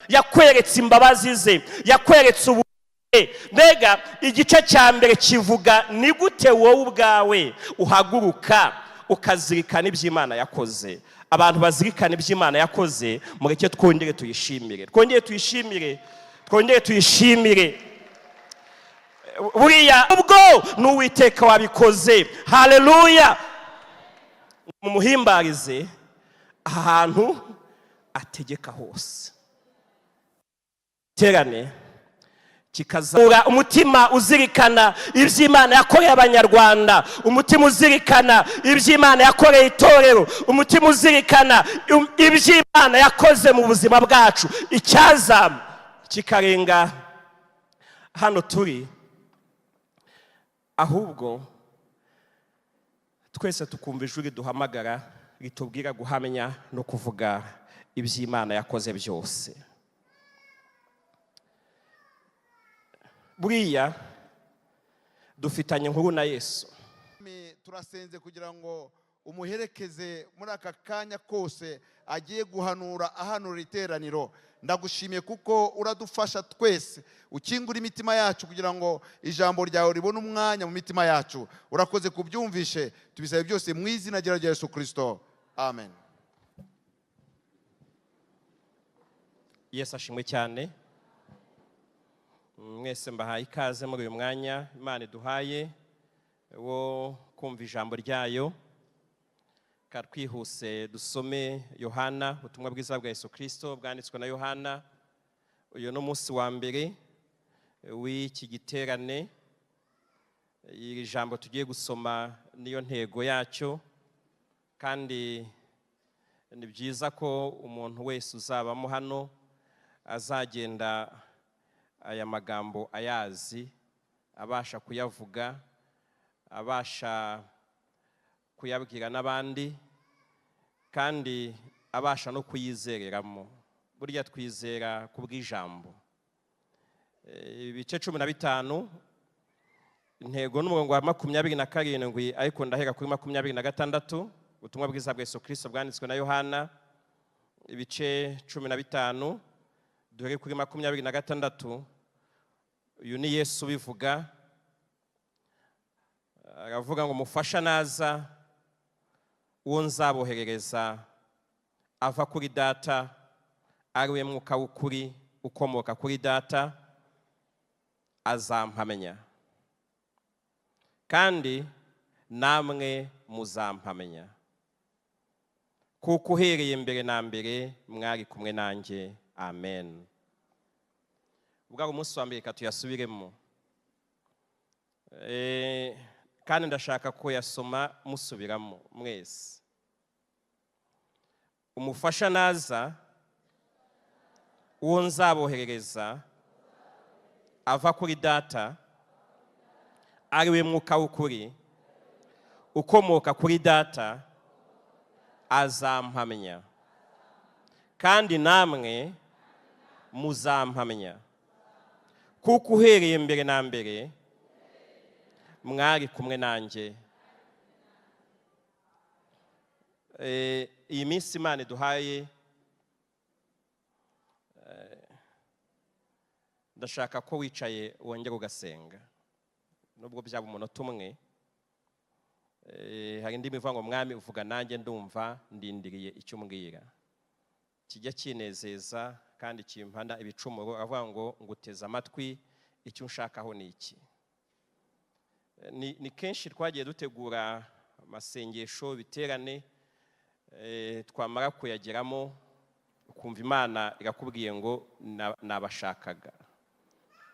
yakweretse imbabazi ze, yakweretse ubu. Mbega igice cya mbere kivuga ni gute wowe ubwawe uhaguruka ukazirikana iby'Imana yakoze. Abantu bazirikana iby'Imana yakoze, mureke twongere tuyishimire, twongere tuyishimire. Buriya ubwo n'Uwiteka wabikoze. Haleluya. Mumuhimbarize ahantu ategeka hose. Terane kikazura umutima uzirikana iby'Imana yakoreye abanyarwanda, umutima uzirikana iby'Imana yakoreye itorero, umutima uzirikana iby'Imana yakoze mu buzima bwacu. Icyaza kikarenga hano turi, ahubwo twese tukumva ijwi riduhamagara ritubwira guhamya no kuvuga iby'Imana yakoze byose. Buriya dufitanye inkuru na Yesu. Turasenze kugira ngo umuherekeze muri aka kanya kose agiye guhanura ahanura iteraniro. Ndagushimiye kuko uradufasha twese, ukingura imitima yacu kugira ngo ijambo ryawe ribone umwanya mu mitima yacu. Urakoze kubyumvishe, tubisabe byose mu izina rya Yesu Kristo, amen. Yesu ashimwe cyane. Mwese mbahaye ikaze muri uyu mwanya Imana iduhaye wo kumva ijambo ryayo. Twihuse dusome Yohana, ubutumwa bwiza bwa Yesu Kristo bwanditswe na Yohana. Uyu ni umunsi wa mbere w'iki giterane. Iri jambo tugiye gusoma niyo ntego yacyo, kandi ni byiza ko umuntu wese uzabamo hano azagenda aya magambo ayazi, abasha kuyavuga, abasha kuyabwira n'abandi, kandi abasha no kuyizereramo. Burya twizera kubw'ijambo. Ibice 15, intego n'umurongo wa 27, ariko ndahera kuri 26. Ubutumwa bwiza bwa Yesu Kristo bwanditswe na Yohana, ibice 15, dore kuri 26. Uyu ni Yesu bivuga. Aravuga ngo mufasha naza, uwo nzaboherereza ava kuri Data, ariwe Mwuka w'ukuri ukomoka kuri Data, azampamenya, kandi namwe muzampamenya, kuko uhereye mbere na mbere mwari kumwe nanjye. Amen. Ubwo umunsi wa mbere katuyasubiremo, kandi ndashaka ko yasoma musubiramo mwese. Umufasha naza, uwo nzaboherereza ava kuri Data, ariwe Mwuka w'ukuri ukomoka kuri Data, azampamenya, kandi namwe muzampamenya, kuko uhereye mbere na mbere mwari kumwe nanjye. Iyi minsi Imana iduhaye, ndashaka ko wicaye wongera ugasenga, nubwo byaba umunota umwe. Hari indi mivuga ngo mwami uvuga nanjye ndumva, ndindiriye icyo umbwira. Kijya kinezeza kandi kimpanda ibicumuro. Avuga ngo nguteze amatwi, icyo unshakaho ni iki. Ni kenshi twagiye dutegura amasengesho, biterane, twamara kuyageramo ukumva Imana irakubwiye ngo nabashakaga.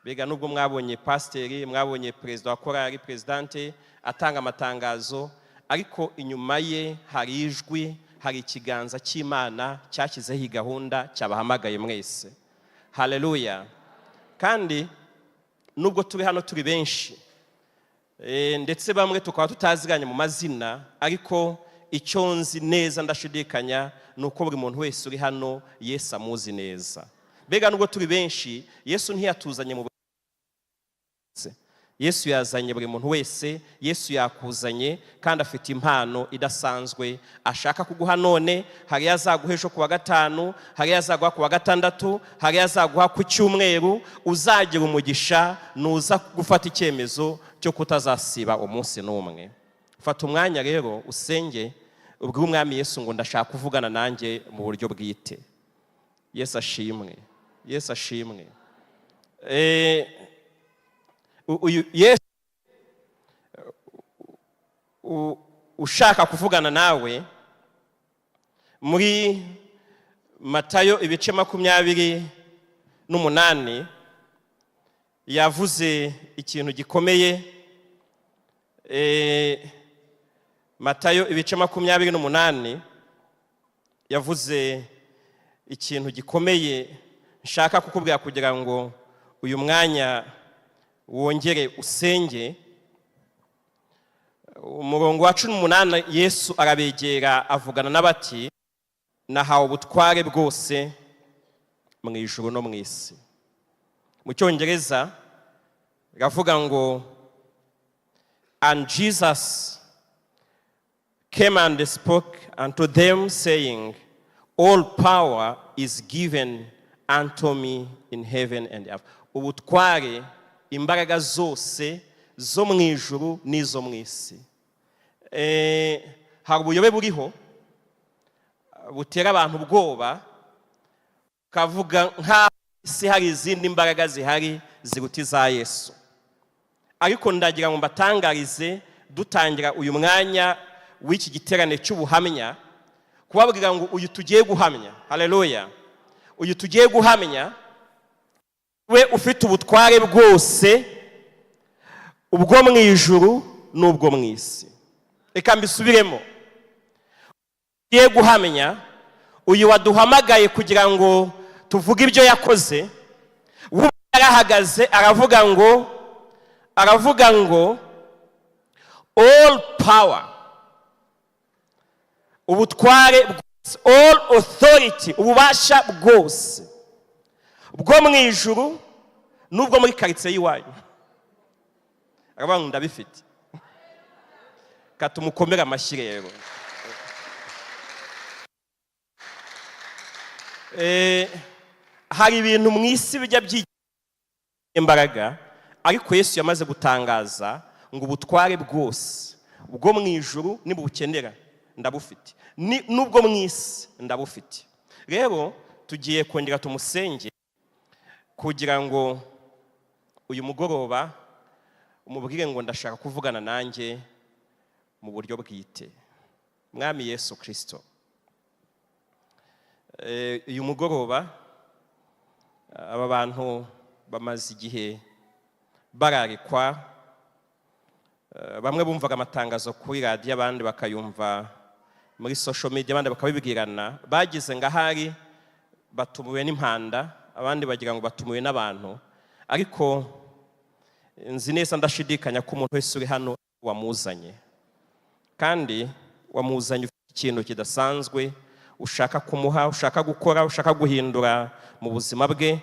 Bega nubwo mwabonye pasiteri, mwabonye perezida wa korali, presidente atanga amatangazo, ariko inyuma ye hari ijwi, hari ikiganza cy'Imana cyashyizeho iyi gahunda, cyabahamagaye mwese. Haleluya. Kandi nubwo turi hano turi benshi, ndetse bamwe tukaba tutaziranye mu mazina, ariko icyo nzi neza ndashidikanya nuko buri muntu wese uri hano Yesu amuzi neza. Bega nubwo turi benshi, Yesu ntiyatuzanye mu Yesu yazanye buri muntu wese, Yesu yakuzanye kandi afite impano idasanzwe ashaka kuguha none. Hari yazaguha ejo kuwa gatanu, hari yazaguha kuwa gatandatu, hari yazaguha ku cyumweru. Uzagira umugisha nuza gufata icyemezo cyo kutazasiba umunsi n'umwe. Fata umwanya rero usenge, ubwo umwami Yesu ngo ndashaka kuvugana nanjye mu buryo bwite. Yesu ashimwe, Yesu ashimwe. Yesu ushaka kuvugana nawe muri Matayo ibice 28 yavuze ikintu gikomeye. Matayo ibice 28 yavuze ikintu gikomeye nshaka kukubwira kugira ngo uyu mwanya wongere usenge. Umurongo wa 18 Yesu arabegera avugana n'abati, nahawe ubutware bwose mu ijuru no mu isi. Mu cyongereza ravuga ngo, and Jesus came and spoke unto them saying, all power is given unto me in heaven and earth. Ubutware, imbaraga zose zo mu ijuru n'izo mu isi. Hari ubuyobe buriho butera abantu ubwoba, kavuga nka isi hari izindi mbaraga zihari ziruta iza Yesu. Ariko ndagira ngo mbatangarize dutangira uyu mwanya w'iki giterane cy'ubuhamya, kubabwira ngo uyu tugiye guhamya, haleluya, uyu tugiye guhamya we ufite ubutware bwose, ubwo mu ijuru n'ubwo mu isi. Reka mbisubiremo, tugiye guhamya uyu waduhamagaye kugira ngo tuvuge ibyo yakoze. We arahagaze aravuga ngo all power, ubutware bwose, all authority, ububasha bwose bwo mu ijuru n'ubwo muri karitsiye y'iwanyu. Aravuga ngo ndabifite. Katumukomera amashyi rero. Hari ibintu mu isi bijya by'imbaraga, ariko Yesu yamaze gutangaza ngo ubutware bwose bwo mu ijuru nibukenera ndabufite, n'ubwo mu isi ndabufite. Rero tugiye kongera tumusenge kugira ngo uyu mugoroba umubwire ngo ndashaka kuvugana nanjye mu buryo bwite. Mwami Yesu Kristo, uyu mugoroba aba bantu bamaze igihe bararikwa, bamwe bumvaga amatangazo kuri radiyo, abandi bakayumva muri social media, abandi bakabibwirana. Bagize ngo ahari batumiwe n'impanda, abandi bagira ngo batumiwe n'abantu, ariko nzi neza ndashidikanya ko umuntu wese uri hano wamuzanye, kandi wamuzanye ufite ikintu kidasanzwe ushaka kumuha, ushaka gukora, ushaka guhindura mu buzima bwe.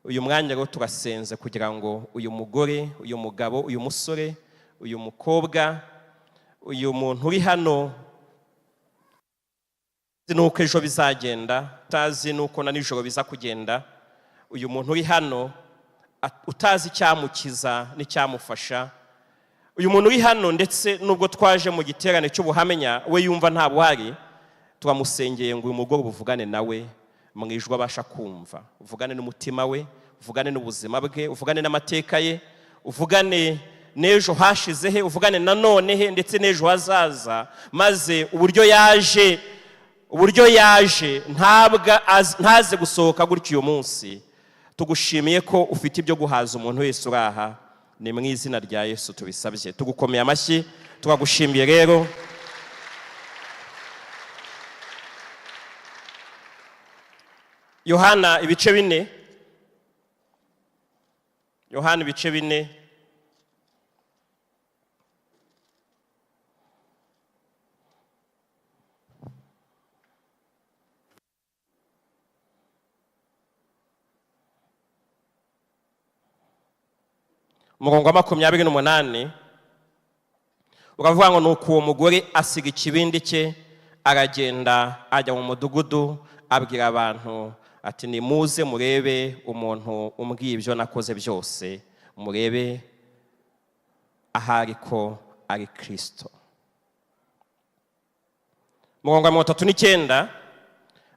Uyu mwanya rero turasenze kugira ngo uyu mugore, uyu mugabo, uyu musore, uyu mukobwa, uyu muntu uri hano tazi nuko ejo bizagenda, tazi nuko na nijoro biza kugenda, uyu muntu uri hano utazi icyamukiza n'icyamufasha, uyu muntu uri hano ndetse nubwo twaje mu giterane cy'ubuhamya we yumva nta buhari, twamusengeye ngo uyu mugore ubuvugane nawe mu ijuru abasha kumva, uvugane n'umutima we, uvugane n'ubuzima bwe, uvugane n'amateka ye, uvugane n'ejo hashize he, uvugane na none he ndetse n'ejo hazaza, maze uburyo yaje ntaze gusohoka gutyo uyu munsi. Tugushimiye ko ufite ibyo guhaza umuntu wese uraha, ni mu izina rya Yesu tubisabye. Tugukomeye amashyi, tugagushimiye rero. Yohana ibice 4, Yohana ibice 4, umurongo wa 28 uravuga ngo nuko uwo mugore asiga ikibindi cye aragenda ajya mu mudugudu abwira abantu ati nimuze murebe umuntu umbwiye ibyo nakoze byose, murebe ahari ko ari Kristo. Umurongo wa 39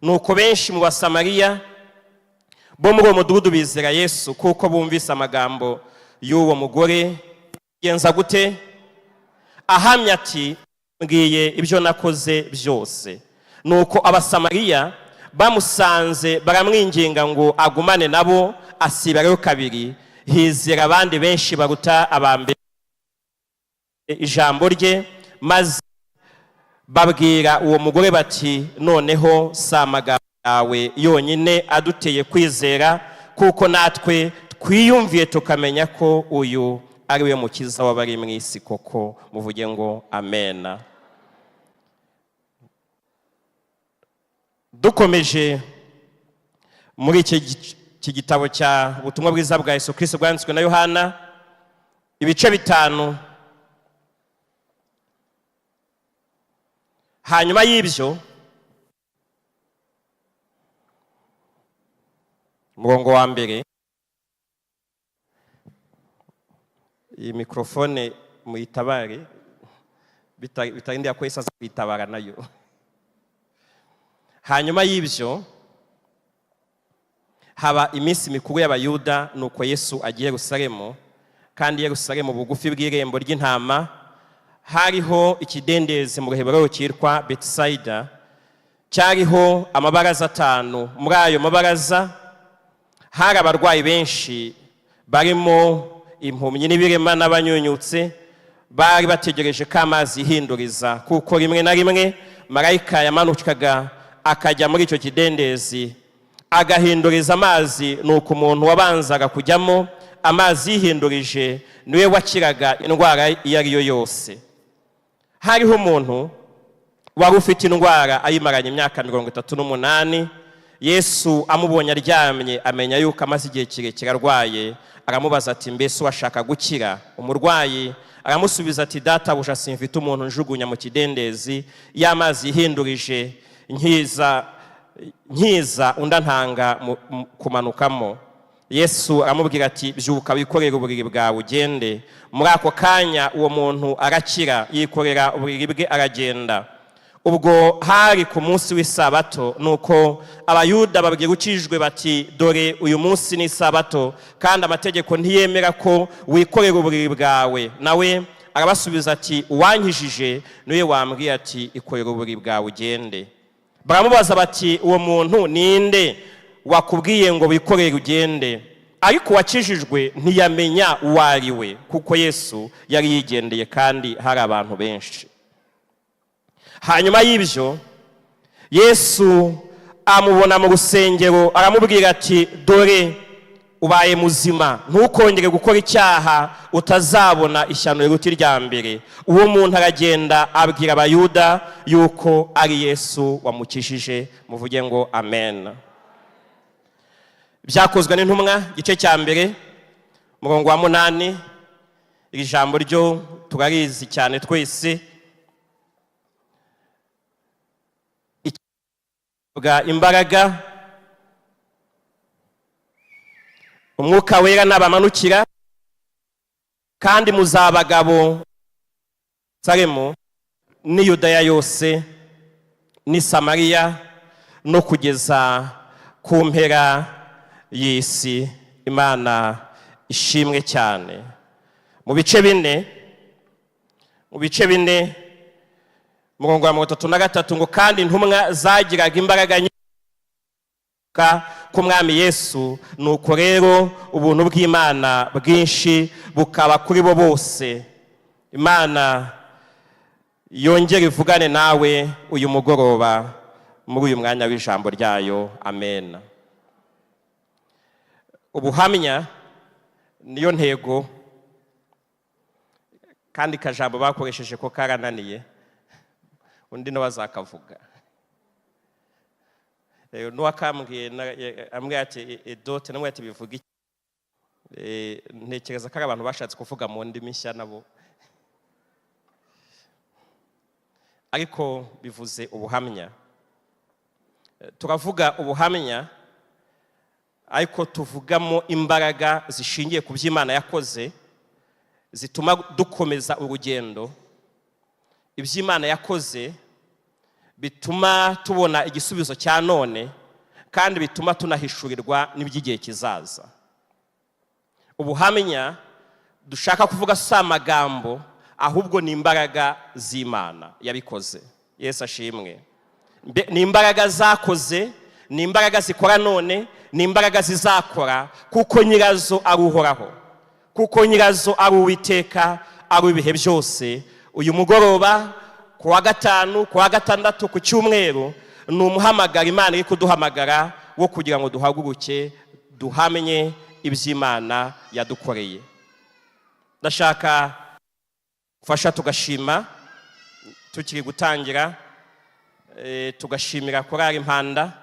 nuko benshi mu Basamariya bo muri uwo mudugudu bizera Yesu kuko bumvise amagambo y'uwo mugore. Yenza gute? Ahamya ati mbwiye ibyo nakoze byose. Nuko Abasamariya bamusanze baramwinginga ngo agumane nabo, asibirayo kabiri. Hizera abandi benshi baruta abambere ijambo rye, maze babwira uwo mugore bati noneho si amagambo yawe yonyine aduteye kwizera, kuko natwe twiyumviye tukamenya ko uyu ari we mukiza w'abari mu isi koko. Muvuge ngo amen. Dukomeje muri iki gitabo cya ubutumwa bwiza bwa Yesu Kristo bwanditswe na Yohana, ibice 5. Hanyuma y'ibyo umurongo wa mbere, iyi mikrofone muyitabare bitarindiye ko Yesu aza kwitabara nayo. Hanyuma y'ibyo haba iminsi mikuru y'Abayuda, nuko Yesu agiye Yerusalemu, kandi Yerusalemu bugufi bw'irembo ry'intama hariho ikidendezi mu Ruheburayo cyitwa Betsaida, cyariho amabaraza 5. Muri ayo mabaraza hari abarwayi benshi, barimo impumyi n'ibirema n'abanyunyutse, bari bategereje ko amazi yihinduriza, kuko rimwe na rimwe marayika yamanukaga akajya muri icyo kidendezi agahinduriza amazi, nuko umuntu wabanzaga kujyamo amazi yihindurije niwe wakiraga indwara iyo ari yo yose. Hariho umuntu wari ufite indwara ayimaranye imyaka 38. Yesu amubonye aryamye amenya yuko amaze igihe kirekire arwaye, aramubaza ati mbese washaka gukira? Umurwayi aramusubiza ati databuja, simfite umuntu njugunya mu kidendezi y'amazi yihindurije, nkiza undantanga kumanukamo. Yesu aramubwira ati byuka wikorera uburiri bwawe ugende. Muri ako kanya uwo muntu arakira, yikorera uburiri bwe aragenda. Ubwo hari ku munsi w'isabato, nuko Abayuda babwira ukijwe bati dore uyu munsi ni isabato, kandi amategeko ntiyemera ko wikorera uburiri bwawe. Nawe arabasubiza ati uwankijije niwe wambwiye ati ikorera uburiri bwawe ugende. Baramubaza bati uwo muntu ninde wakubwiye ngo wikorere ugende? Ariko wakijijwe ntiyamenya uwo ari we, kuko Yesu yari yigendeye kandi hari abantu benshi. Hanyuma y'ibyo Yesu amubona mu rusengero, aramubwira ati dore ubaye muzima, ntukongere gukora icyaha utazabona ishyano riruta irya mbere. Uwo muntu aragenda abwira Abayuda yuko ari Yesu wamukijije. Muvuge ngo amen. Byakozwe n'intumwa igice cya 1 umurongo wa 8. Iri jambo ryo turarizi cyane twese. Bwa imbaraga umwuka wera nabamanukira, kandi muzabagabo Saremo ni Yudaya yose ni Samariya no kugeza ku mpera y'isi. Imana ishimwe cyane. Mu bice 4 umurongo wa 33 ngo kandi intumwa zagiraga imbaraga ku mwami Yesu, nuko rero ubuntu bw'Imana bwinshi bukaba kuri bo bose. Imana yongere ivugane nawe uyu mugoroba muri uyu mwanya w'ijambo ryayo. Amen. Ubuhamya niyo ntego, kandi kajambo bakoresheje ko karananiye, undi nawe azakavuga. Nuwakambwiye ambwiye ati dote namwe ati bivuga iki? ntekereza ko ari abantu bashatse kuvuga mu ndimi nshya nabo, ariko bivuze ubuhamya. Turavuga ubuhamya ariko tuvugamo imbaraga zishingiye ku by'Imana yakoze zituma dukomeza urugendo. Iby'Imana yakoze bituma tubona igisubizo cya none kandi bituma tunahishurirwa n'iby'igihe kizaza. Ubuhamya dushaka kuvuga si amagambo, ahubwo ni imbaraga z'Imana yabikoze. Yesu ashimwe. Ni imbaraga zakoze, ni imbaraga zikora none, ni imbaraga zizakora, kuko nyirazo ari Uhoraho, kuko nyirazo ari Uwiteka, ari ibihe byose. Uyu mugoroba ku wa gatanu, ku wa gatandatu, ku cyumweru ni umuhamagara Imana iri kuduhamagara wo kugira ngo duhaguruke duhamye iby'Imana yadukoreye. Ndashaka gufasha tugashima tukiri gutangira, tugashimira korali Impanda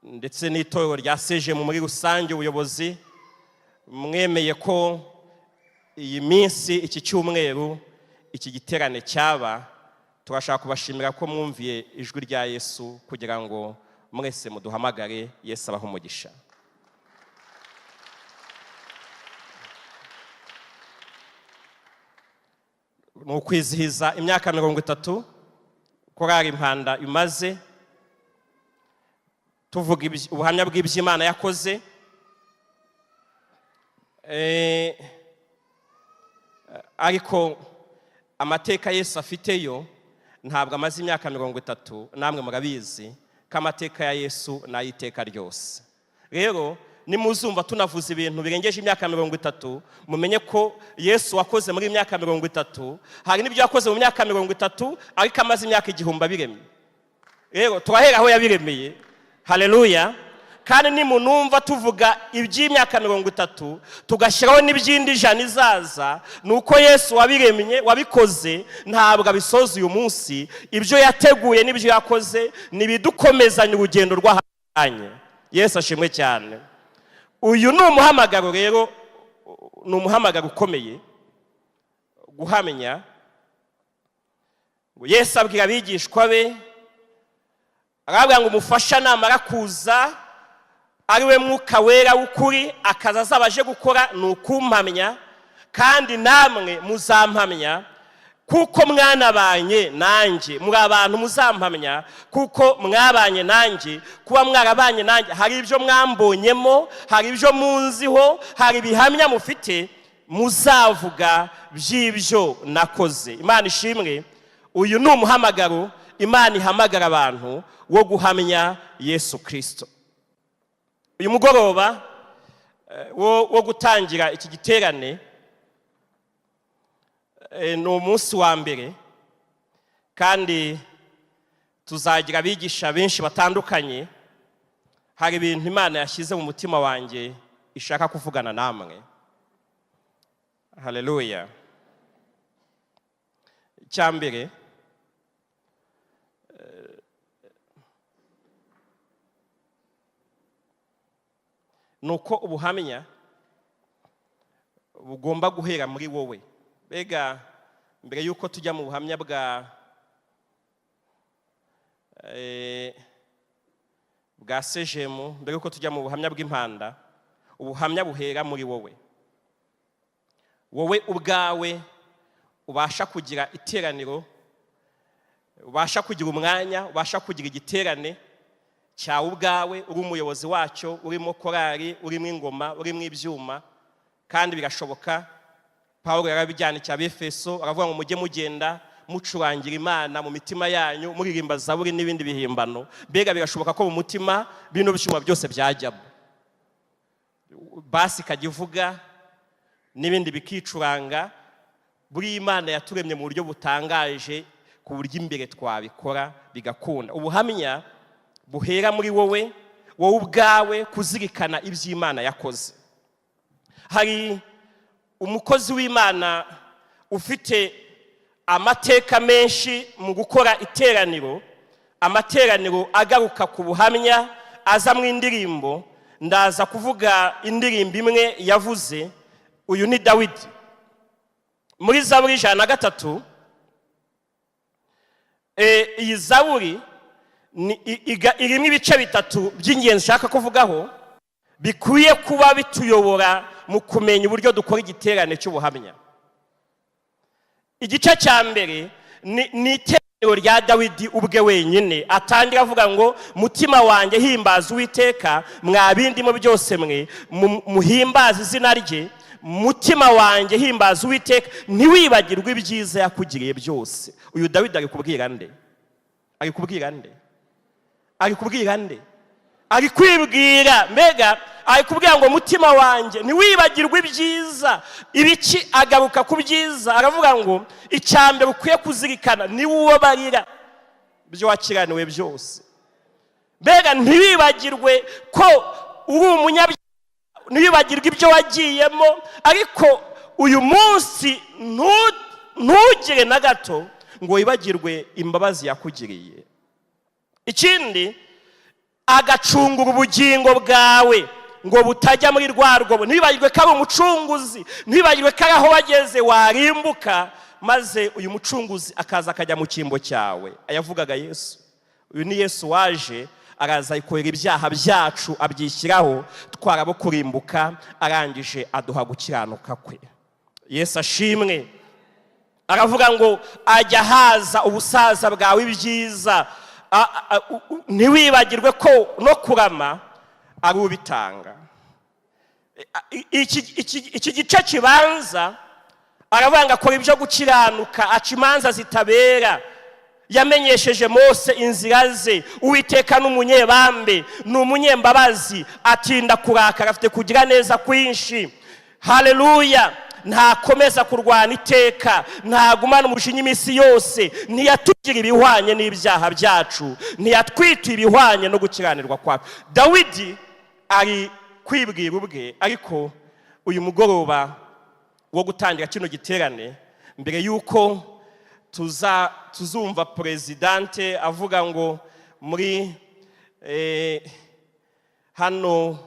ndetse n'itorero rya CGM muri rusange. Ubuyobozi mwemeye ko iyi minsi, iki cyumweru, iki giterane cyaba. Turashaka kubashimira ko mwumviye ijwi rya Yesu kugira ngo mwese muduhamagare. Yesu abahe umugisha. Mu kwizihiza imyaka 30 korali Impanda imaze, tuvuga ubuhamya bw'iby'Imana yakoze, ariko amateka Yesu afiteyo ntabwo amaze imyaka 30. Namwe murabizi ko amateka ya Yesu n'ayiteka ryose. Rero nimuzumva tunavuze ibintu birengeje imyaka 30, mumenye ko Yesu wakoze muri imyaka 30, hari n'ibyo yakoze mu myaka 30 ariko amaze imyaka 1000 abiremye. Rero turahera aho yabiremeye. Haleluya. Kandi nimunumva tuvuga iby'imyaka 30 tugashyiraho n'ibyindi ijana izaza, nuko Yesu wabiremye, wabikoze, ntabwo abisoza uyu munsi. Ibyo yateguye n'ibyo yakoze nibidukomezanya urugendo rw'ahanye. Yesu ashimwe cyane. Uyu ni umuhamagaro rero, ni umuhamagaro ukomeye guhamenya. Yesu abwira abigishwa be, arabwira ngo umufasha namara kuza ari we Mwuka Wera w'ukuri, akaza azabaje gukora ni ukumpamya, kandi namwe muzampamya kuko mwanabanye nanjye. Muri abantu muzampamya kuko mwabanye nanjye. Kuba mwarabanye nanjye, hari ibyo mwambonyemo, hari ibyo munziho, hari ibihamya mufite muzavuga by'ibyo nakoze. Imana ishimwe. Uyu ni umuhamagaro Imana ihamagara abantu wo guhamya Yesu Kristo. Uyu mugoroba wo gutangira iki giterane ni umunsi wa mbere, kandi tuzagira abigisha benshi batandukanye. Hari ibintu Imana yashyize mu mutima wanjye ishaka kuvugana namwe. Haleluya. Icyambere, nuko ubuhamya bugomba guhera muri wowe. Bega mbere yuko tujya mu buhamya bwa CGM, mbere yuko tujya mu buhamya bw'Impanda, ubuhamya buhera muri wowe. Wowe ubwawe ubasha kugira iteraniro, ubasha kugira umwanya, ubasha kugira igiterane cyawe ubwawe, uri umuyobozi wacyo, urimo korali, urimo ingoma, urimo ibyuma. Kandi birashoboka. Pawulo yarabijyana cy'Abefeso, aravuga ngo mujye mugenda mucurangira Imana mu mitima yanyu, muririmba zaburi n'ibindi bihimbano. Mbega birashoboka ko mu mutima bino byuma byose byajyamo, basi kagivuga n'ibindi bikicuranga. Buri Imana yaturemye mu buryo butangaje ku buryo imbere twabikora bigakunda. Ubuhamya buhera muri wowe, wowe ubwawe kuzirikana iby'Imana yakoze. Hari umukozi w'Imana ufite amateka menshi mu gukora iteraniro, amateraniro agaruka ku buhamya, aza mu indirimbo, ndaza kuvuga indirimbo imwe yavuze. Uyu ni Dawidi muri Zaburi 103. Iyi Zaburi irimo ibice bitatu by'ingenzi nshaka kuvugaho, bikwiye kuba bituyobora mu kumenya uburyo dukora igiterane cy'ubuhamya. Igice cya mbere ni iteraniro rya Dawidi ubwe wenyine, atangira avuga ngo mutima wanjye himbaza Uwiteka, mwa bindimo byose mwe muhimbaza izina rye. Mutima wanjye himbaza Uwiteka, ntiwibagirwe ibyiza yakugiriye byose. Uyu Dawidi ari kubwira nde? Ari kubwira nde? Ari kubwira nde? Ari kwibwira, mbega ari kubwira ngo mutima wanjye ntiwibagirwe ibyiza. Ibiki agaruka ku byiza, aravuga ngo icyambere ukwiye kuzirikana ni uwo barira ibyo wakiraniwe byose. Mbega ntiwibagirwe ko uri umunyabyaha, ntiwibagirwe ibyo wagiyemo, ariko uyu munsi ntugire na gato ngo wibagirwe imbabazi yakugiriye. Ikindi, agacungura ubugingo bwawe ngo butajya muri rwa rwobo. Ntibibagirwe ko ari umucunguzi, ntibibagirwe ko ari aho wageze warimbuka, maze uyu mucunguzi akaza akajya mu cyimbo cyawe. Ayavugaga Yesu. Uyu ni Yesu waje, araza yikorera ibyaha byacu abyishyiraho, twarabo kurimbuka, arangije aduha gukiranuka kwe. Yesu ashimwe. Aravuga ngo ajya haza ubusaza bwawe ibyiza, ntiwibagirwe ko no kurama ari ubitanga. Iki gice kibanza aravuga ngo akora ibyo gukiranuka, aca imanza zitabera, yamenyesheje Mose inzira ze. Uwiteka n'umunyebambe, ni umunyembabazi, atinda kurakara, afite kugira neza kwinshi. Haleluya. Ntakomeza kurwana iteka, ntagumana umujinya iminsi yose, ntiyatugira ibihwanye n'ibyaha byacu, ntiyatwita ibihwanye no gukiranirwa kwacu. Dawidi ari kwibwira ubwe. Ariko uyu mugoroba wo gutangira kino giterane, mbere yuko tuzumva presidente avuga ngo muri hano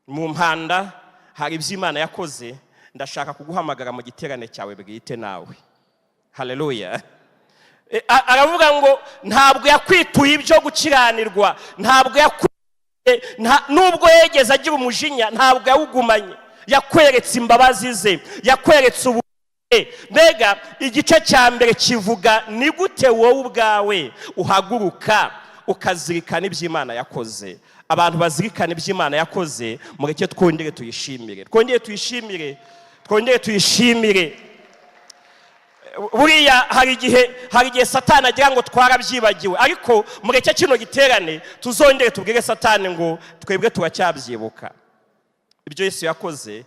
mu Mpanda hari iby'Imana yakoze, ndashaka kuguhamagara mu giterane cyawe bwite nawe. Haleluya. Aravuga ngo ntabwo yakwituye ibyo gukiranirwa, ntabwo nubwo yegeze agira umujinya, ntabwo yawugumanye. Yakweretse imbabazi ze, yakweretse ubu. Mbega igice cya mbere kivuga ni gute wowe ubwawe uhaguruka ukazirikana iby'Imana yakoze. Abantu bazirikana iby'Imana yakoze, mureke twongere tuyishimire, twongere tuyishimire, twongere tuyishimire. Buriya hari igihe Satani agira ngo twarabyibagiwe, ariko mureke kino giterane tuzongere tubwire Satani ngo twebwe turacyabyibuka ibyo Yesu yakoze,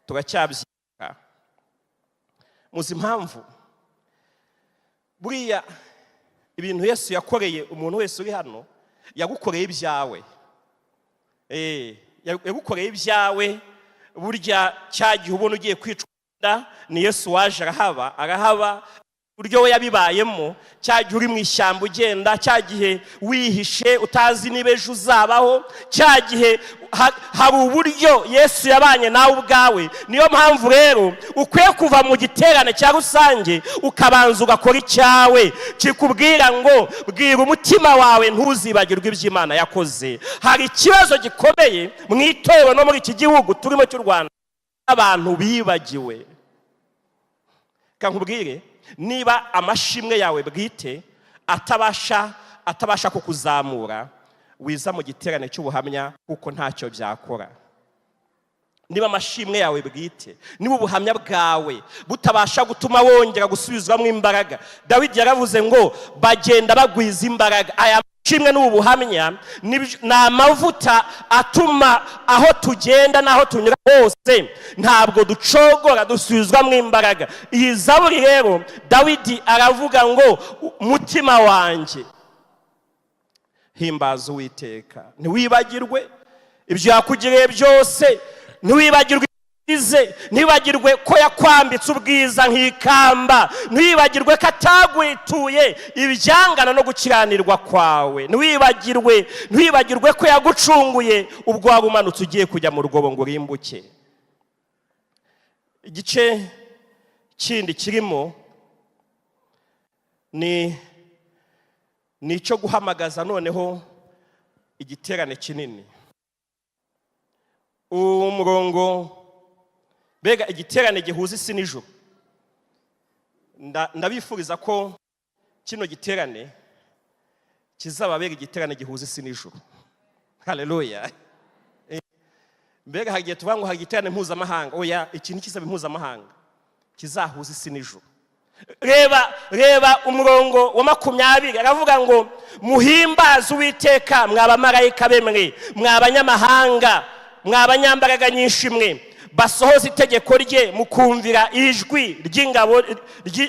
turacyabyibuka. Muzi impamvu? Buriya ibintu Yesu yakoreye umuntu wese uri hano, yagukoreye ibyawe. Yagukoreye ibyawe. Burya cyagihe ubona ugiye kwicwa ni Yesu waje arahaba. Buryo we yabibayemo, cyagihe uri mu ishyamba ugenda, cyagihe wihishe utazi niba ejo uzabaho, cyagihe hari uburyo Yesu yabanye nawe ubwawe. Niyo mpamvu rero ukwiye kuva mu giterane cya rusange ukabanza ugakora icyawe, kikubwira ngo bwira umutima wawe ntuzibagirwe iby'Imana yakoze. Hari ikibazo gikomeye mu itorero no muri iki gihugu turimo cy'u Rwanda, abantu bibagiwe. Kankubwire, niba amashimwe yawe bwite atabasha kukuzamura, wiza mu giterane cy'ubuhamya kuko ntacyo byakora. Niba amashimwe yawe bwite, niba ubuhamya bwawe butabasha gutuma wongera gusubizwamo imbaraga. Dawidi yaravuze ngo bagenda bagwiza imbaraga. Aya mashimwe n'ubuhamya ni amavuta atuma aho tugenda n'aho tunyura hose ntabwo ducogora, dusubizwamo imbaraga. Iyi Zaburi rero Dawidi aravuga ngo mutima wanjye himbaza Uwiteka, ntiwibagirwe ibyo yakugiriye byose, ntiwibagirwe ntibagirwe ko yakwambitse ubwiza nk'ikamba, ntibagirwe ko atagwituye ibyangana no gukiranirwa kwawe, ntibagirwe ko yagucunguye ubwo waba umanutse ugiye kujya mu rwobo ngo urimbuke. Igice kindi kirimo ni icyo guhamagaza noneho igiterane kinini. Umurongo bega igiterane gihuza isi n'ijuru. Ndabifuriza ko kino giterane kizababera igiterane gihuza isi n'ijuru. Haleluya. Mbega hagiye tuvuga ngo hari igiterane mpuzamahanga. Oya, ikintu kizabe mpuzamahanga kizahuza isi n'ijuru. Reba umurongo wa 20 aravuga ngo muhimbaze Uwiteka mwabamarayika bemwe, mwabanyamahanga, mwabanyambaraga nyinshi mwe, basohoza itegeko rye mukumvira ijwi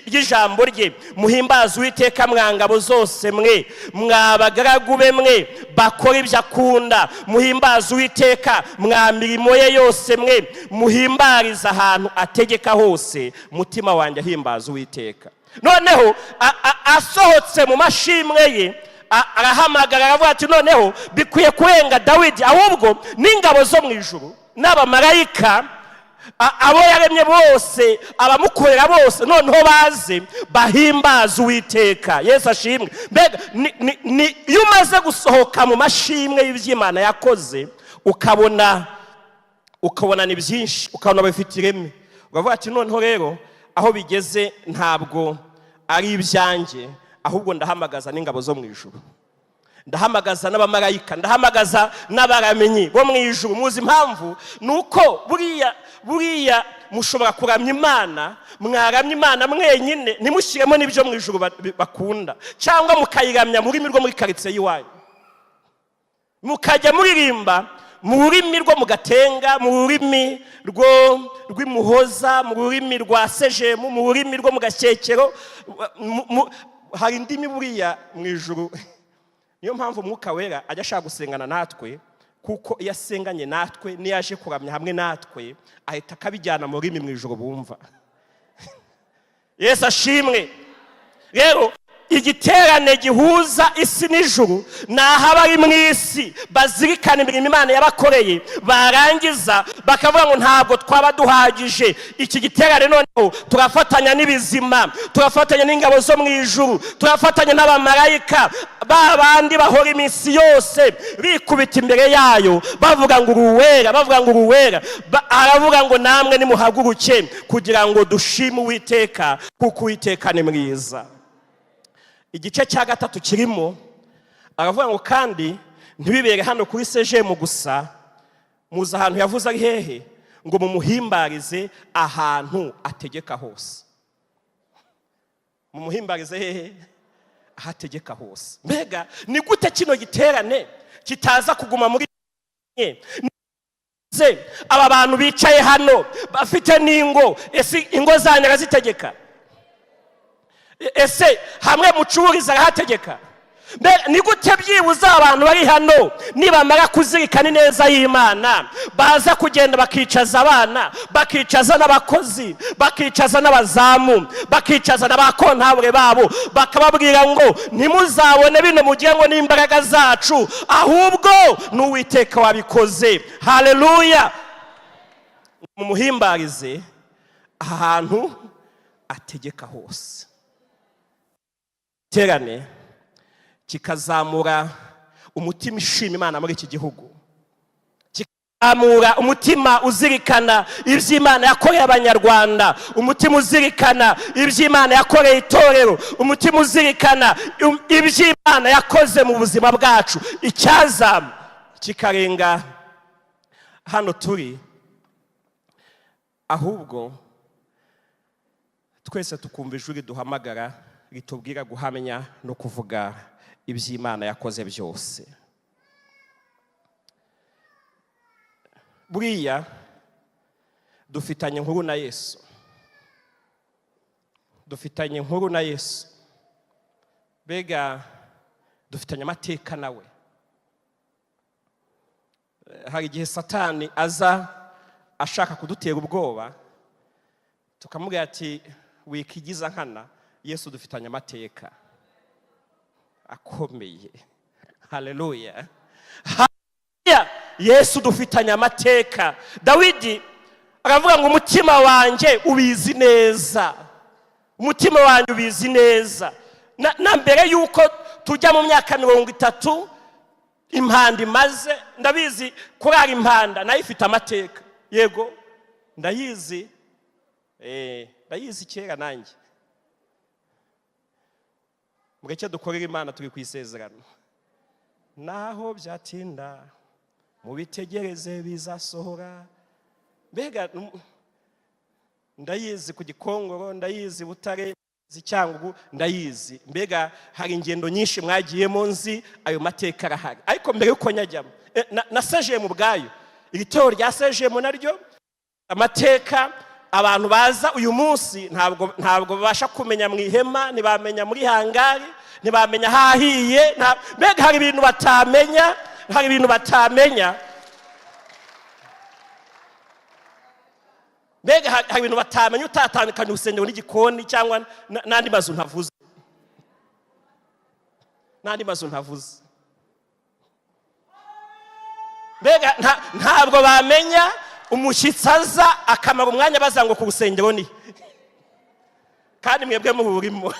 ry'ijambo rye. Muhimbaze Uwiteka mwangabo zose mwe, mwabagaragu bemwe bakora ibyo akunda. Muhimbaze Uwiteka mwa mirimo ye yose mwe, muhimbariza ahantu ategeka hose. Mutima wanjye ahimbaza Uwiteka. Noneho asohotse mu mashimwe ye arahamagara aravuga ati noneho bikwiye kurenga Dawidi, ahubwo n'ingabo zo mu ijuru n'abamarayika abo yaremye bose, abamukorera bose, noneho baze bahimbaza Uwiteka. Yesu ashimwe. Mbega iyo umaze gusohoka mu mashimwe y'iby'Imana yakoze, ukabona ni byinshi, ukabona bifite ireme, ukavuga ati noneho rero aho bigeze ntabwo ari ibyanjye, ahubwo ndahamagaza n'ingabo zo mu ijuru, ndahamagaza n'abamarayika, ndahamagaza n'abaramenyi bo mu ijuru. Muzi impamvu? Nuko buriya mushobora kuramya Imana, mwaramya Imana mwenyine ntimushyiremo n'ibyo mu ijuru bakunda, cyangwa mukayiramya mu rurimi rwo muri karitsiye y'iwanyu, mukajya muririmba mu rurimi rwo mu Gatenga, mu rurimi rw'imuhoza, mu rurimi rwa Sejemu, mu rurimi rwo mu Gashyekero. Hari indimi buriya mu ijuru. Niyo mpamvu Umwuka Wera ajya ashaka gusengana natwe, kuko iyo asenganye natwe, niyo aje kuramya hamwe natwe, ahita akabijyana mu rurimi mu ijuru bumva. Yesu ashimwe. Rero igiterane gihuza isi n'ijuru naho abari mu isi bazirikana imirimo Imana yabakoreye, barangiza bakavuga ngo ntabwo twaba duhagije. Iki giterane noneho turafatanya n'ibizima, turafatanya n'ingabo zo mu ijuru, turafatanya n'abamarayika babandi bahora iminsi yose bikubita imbere yayo bavuga ngo uruwera, aravuga ngo namwe nimuhaguruke kugira ngo dushime Uwiteka, kuko Uwiteka ni mwiza. Igice cya gatatu kirimo aravuga ngo kandi ntibibere hano kuri Sejemu gusa, muza ahantu yavuze ari hehe, ngo mumuhimbarize ahantu ategeka hose. Mumuhimbarize hehe? Ahategeka hose. Mbega ni gute kino giterane kitaza kuguma muri aba bantu bicaye hano bafite n'ingo? Ese ingo zanyu arazitegeka? Ese hamwe mucuriza arahategeka? Ni gute byibuza abantu bari hano nibamara kuzirikana neza y'Imana baza kugenda bakicaza abana, bakicaza n'abakozi, bakicaza n'abazamu, bakicaza n'abakontabure babo, bakababwira ngo ntimuzabone bino mugiye ngo n'imbaraga zacu, ahubwo n'Uwiteka wabikoze. Haleluya. Mumuhimbarize ahantu ategeka hose. Terane kikazamura umutima ishima Imana muri iki gihugu, kikazamura umutima uzirikana iby'Imana yakoreye Abanyarwanda, umutima uzirikana iby'Imana yakoreye itorero, umutima uzirikana iby'Imana yakoze mu buzima bwacu. Icyazamu kikarenga hano turi, ahubwo twese tukumva ijwi duhamagara ritubwira guhamya no kuvuga iby'Imana yakoze byose. Buriya dufitanye inkuru na Yesu, dufitanye inkuru na Yesu, bega dufitanye amateka nawe. Hari igihe Satani aza ashaka kudutera ubwoba, tukamubwira ati wikigiza nkana, Yesu dufitanye amateka akomeye. Haleluya. Yesu dufitanye amateka. Dawidi aravuga ngo umutima wanjye ubizi neza, umutima wanjye ubizi neza. Na mbere yuko tujya mu myaka 30 impanda imaze, ndabizi kurara impanda nayo ifite amateka. Yego ndayizi, ndayizi kera nanjye. Mureke dukorera Imana turi kwisezerano. Naho byatinda mubitegereze bizasohora. Mbega ndayizi ku Gikongoro, ndayizi Butare, Cyangugu, ndayizi. Mbega hari ingendo nyinshi mwagiyemo nzi ayo mateka arahari. Ariko mbere yuko nyajyamo na Sejemu bwayo, iri toro rya Sejemu naryo amateka abantu baza uyu munsi ntabwo babasha kumenya mu ihema, ntibamenya muri hangari, ntibamenya hahiye. Mbega hari ibintu batamenya, hari ibintu batamenya. Mbega hari ibintu batamenya utatandukanye urusengero n'igikoni cyangwa n'andi mazu ntavuze. N'andi mazu ntavuze. Mbega ntabwo bamenya umushyitsi aza akamara umwanya bazango ku rusengero ni. Kandi mwebwe muburimo.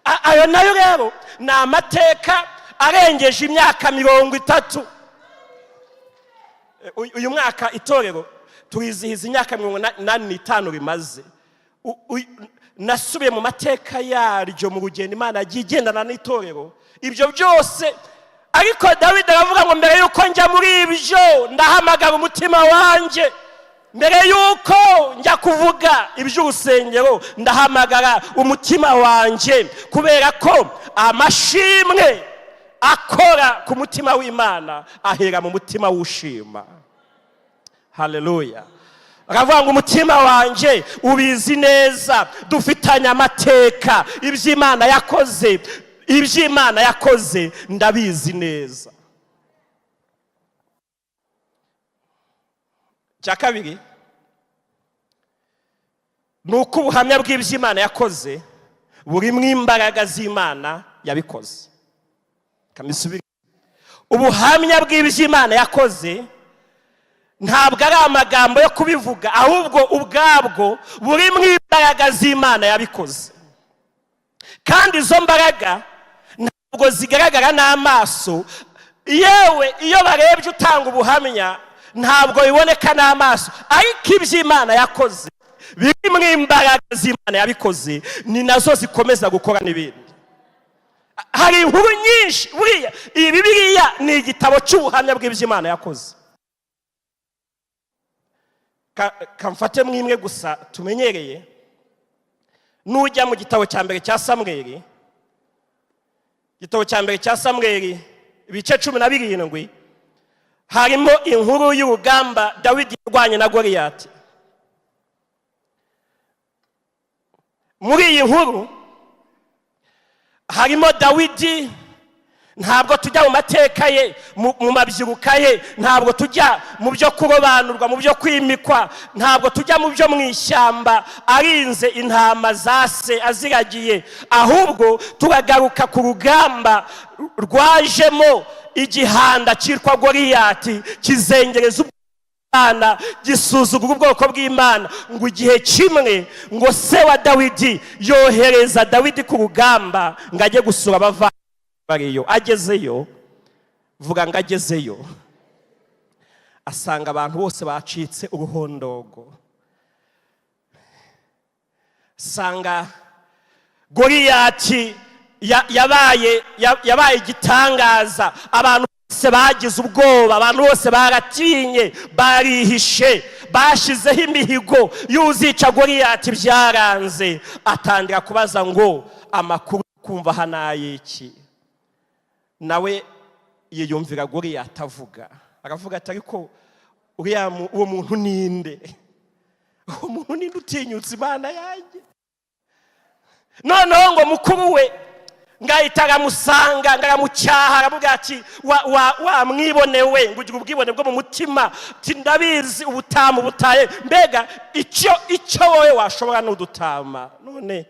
Ayo nayo rero ni amateka arengeje imyaka 30. Uyu mwaka itorero turizihiza imyaka 85 bimaze. Nasubiye mu mateka yaryo mu rugendo Imana yagiye igendana n'itorero. Ibyo byose ariko Dawidi aravuga ngo mbere yuko njya muri ibyo ndahamagara umutima wanjye. Mbere yuko njya kuvuga iby'urusengero ndahamagara umutima wanjye, kubera ko amashimwe akora ku mutima w'Imana ahera mu mutima w'ushima. Haleluya. Aravuga ngo umutima wanjye ubizi neza, dufitanye amateka, iby'Imana yakoze, iby'Imana yakoze ndabizi neza. Cya kabiri nuko ubuhamya bw'iby'Imana yakoze buri mu imbaraga z'Imana yabikoze. Kamisubiri, ubuhamya bw'iby'Imana yakoze ntabwo ari amagambo yo kubivuga, ahubwo ubwabwo buri mu imbaraga z'Imana yabikoze. Kandi izo mbaraga ntabwo zigaragara n'amaso. Yewe iyo barebye utanga ubuhamya ntabwo biboneka n'amaso, ariko iby'Imana yakoze biri mu imbaraga z'Imana yabikoze ni nazo zikomeza gukora n'ibindi. Hari inkuru nyinshi. Buriya iyi Bibiliya ni igitabo cy'ubuhamya bw'iby'Imana yakoze. Kamfate mwimwe gusa tumenyereye. Nujya mu gitabo cya mbere cya Samweli, igitabo cya mbere cya Samweli ibice 17, harimo inkuru y'urugamba Dawidi yarwanye na Goliyati. Muri iyi nkuru harimo Dawidi. Ntabwo tujya mu mateka ye, mu mabyiruka ye, ntabwo tujya mu byo kurobanurwa, mu byo kwimikwa, ntabwo tujya mu byo mu ishyamba arinze intama zase aziragiye, ahubwo turagaruka ku rugamba rwajemo igihanda cyitwa Goliyati kizengereza Imana, gisuzugura ubwoko bw'Imana. Ngo igihe kimwe ngo se wa Dawidi yohereza Dawidi ku rugamba ngo ajye gusura abava bariyo. Agezeyo, vuga ngo agezeyo, asanga abantu bose bacitse uruhondogo. Sanga Goliyati yabaye igitangaza. Abantu bose bagize ubwoba, abantu bose baratinye, barihishe, bashizeho imihigo y'uzica Goliyati. Byaranze atangira kubaza ngo amakuru kumva hanaye iki. Nawe yiyumvira Goliyati avuga, aravuga ati ariko uriya uwo muntu ninde? Uwo muntu ninde utinyutse Imana yanjye? Noneho ngo mukuru we ngahita aramusanga ngaramucyaha aravuga ati wamwibonewe ngo ugire ubwibone bwo mu mutima, ndabizi ubutama ubutaye, mbega icyo wowe washobora n'udutama, none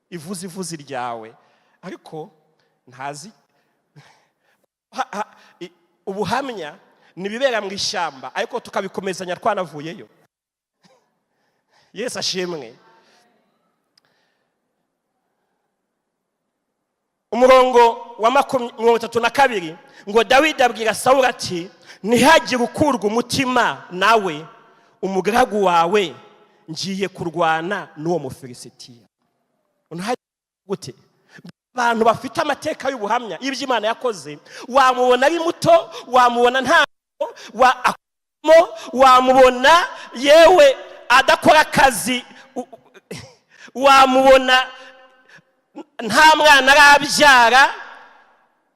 ivuzi ryawe. Ariko ntazi ubuhamya nibibera mu ishyamba, ariko tukabikomezanya twanavuyeyo. Yesu ashimwe. Umurongo wa 32 ngo Dawidi abwira Sawuli ati ntihagire ukurwa umutima nawe umugaragu wawe, ngiye kurwana n'uwo Mufilisitiya. Gute abantu bafite amateka y'ubuhamya y'Imana yakoze, wamubona ari muto, wamubona ntabwo wamubona yewe adakora akazi, wamubona nta mwana arabyara,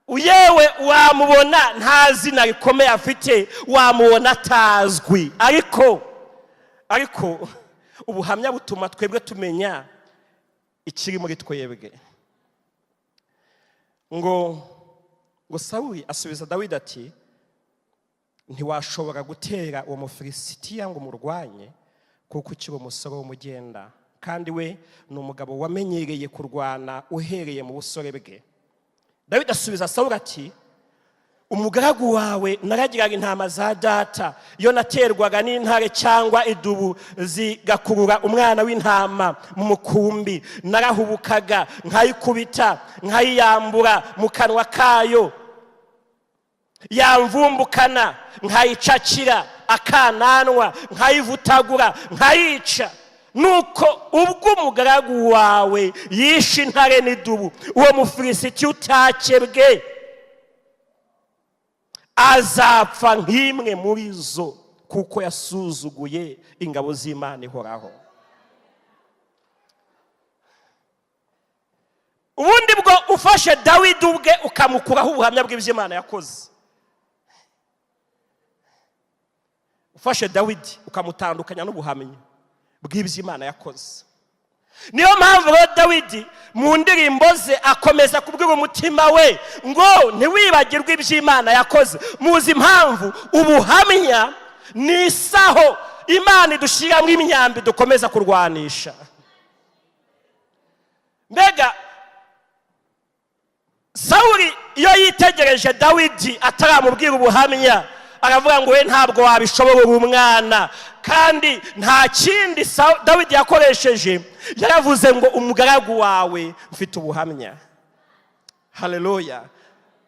yewe wamubona nta zina rikomeye afite, wamubona atazwi. Ariko ubuhamya butuma twebwe tumenya ikiri muri twebwe. Ngo Sawuli asubiza Dawidi ati ntiwashobora gutera uwo Mufilisitiya ngo murwanye, kuko ukiri umusore w'umugenda, kandi we ni umugabo wamenyereye kurwana uhereye mu busore bwe. Dawidi asubiza Sawuli ati umugaragu wawe naragiraga intama za data, iyo naterwaga n'intare cyangwa idubu zigakurura umwana w'intama mu mukumbi, narahubukaga nkayikubita nkayiyambura mu kanwa kayo, yamvumbukana nkayicakira akananwa, nkayivutagura nkayica. Nuko ubwo umugaragu wawe yishe intare n'idubu, uwo Mufilisitiya utakebwe azapfa nk'imwe muri zo, kuko yasuzuguye ingabo z'Imana ihoraho. Ubundi bwo ufashe Dawidi ubwe ukamukuraho ubuhamya bw'iby'Imana yakoze, ufashe Dawidi ukamutandukanya n'ubuhamya bw'iby'Imana yakoze. Niyo mpamvu rero Dawidi mu ndirimbo ze akomeza kubwira umutima we ngo ntiwibagirwe iby'Imana yakoze. Muzi impamvu ubuhamya ni isaho Imana idushyiramo imyambi dukomeza kurwanisha. Mbega Sawuli iyo yitegereje Dawidi ataramubwira ubuhamya, aravuga ngo we ntabwo wabishobora umwana, kandi nta kindi Dawidi yakoresheje, yaravuze ngo umugaragu wawe mfite ubuhamya. Haleluya,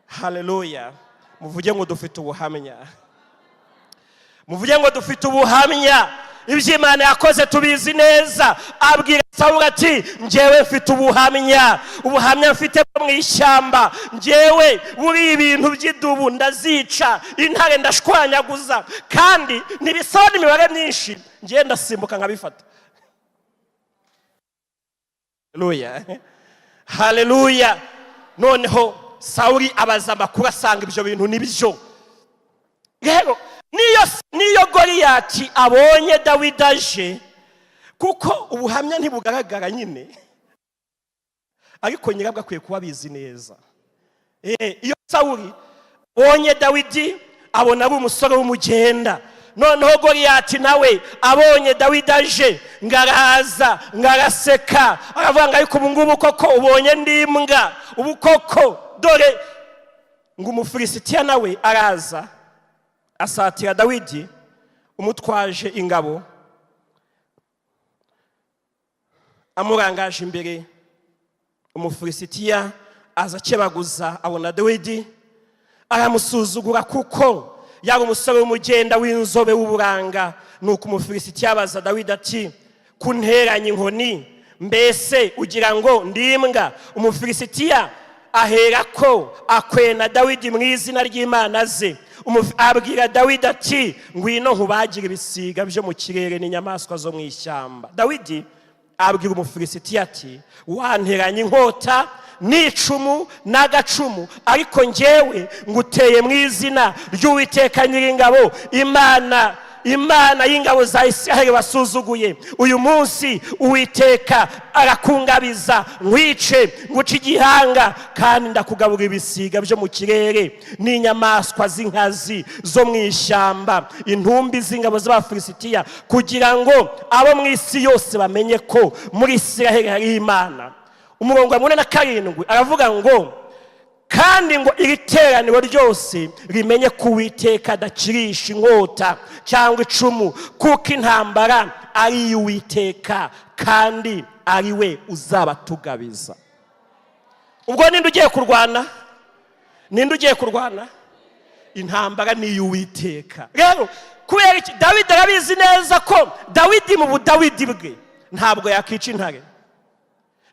haleluya. Muvuge ngo dufite ubuhamya, muvuge ngo dufite ubuhamya. Iby'Imana yakoze tubizi neza. Abwira Sawuli ati njyewe mfite ubuhamya, ubuhamya mfite mu ishyamba, njyewe buri ibintu by'idubu ndazica, intare ndashwanyaguza, kandi nibisaba imibare myinshi, njyewe ndasimbuka nkabifata. Haleluya, haleluya. Noneho Sawuli abaza amakuru asanga ibyo bintu nibyo. Rero niyo Goliyati abonye Dawidi aje, kuko ubuhamya ntibugaragara nyine, ariko nyirabwo akwiye kuba abizi neza. Iyo Sawuli abonye Dawidi abona ari umusore w'umugenda, noneho Goliyati nawe abonye Dawidi aje ngaraza ngaraseka, aravuga ngo ariko ubu ngubu koko ubonye ndimbwa, ubu koko dore ngo Umufilisitiya nawe araza asatira Dawidi umutwaje ingabo, amurangaje imbere. Umufilisitiya aza kebaguza, abona Dawidi aramusuzugura kuko yari umusore w'umugenda w'inzobe w'uburanga. Nuko Umufilisitiya abaza Dawidi ati kunteranya inkoni, mbese ugira ngo ndimbwa? Umufilisitiya aherako akwena Dawidi mu izina ry'Imana ze. Abwira Dawidi ati ngwino nkubagira ibisiga byo mu kirere n'inyamaswa zo mu ishyamba. Dawidi abwira Umufilisitiya ati wanteranya inkota n'icumu n'agacumu, ariko njyewe nguteye mu izina ry'Uwiteka Nyiringabo, Imana Imana y'ingabo za Isiraheli wasuzuguye, uyu munsi Uwiteka arakungabiza, nkwice nguca igihanga, kandi ndakugaburira ibisiga byo mu kirere n'inyamaswa z'inkazi zo mu ishyamba, intumbi z'ingabo z'Abafilisitiya, kugira ngo abo mu isi yose bamenye ko muri Isiraheli hari Imana. Umurongo wa 47 aravuga ngo kandi ngo iri teraniro ryose rimenye ko Uwiteka adacirisha inkota cyangwa icumu, kuko intambara ari iy'Uwiteka kandi ari we uzabatugabiza. Ubwo ninde ugiye kurwana? Ninde ugiye kurwana? Intambara ni iy'Uwiteka. Rero kubera iki Dawidi arabizi neza ko Dawidi mu budawidi bwe ntabwo yakica intare,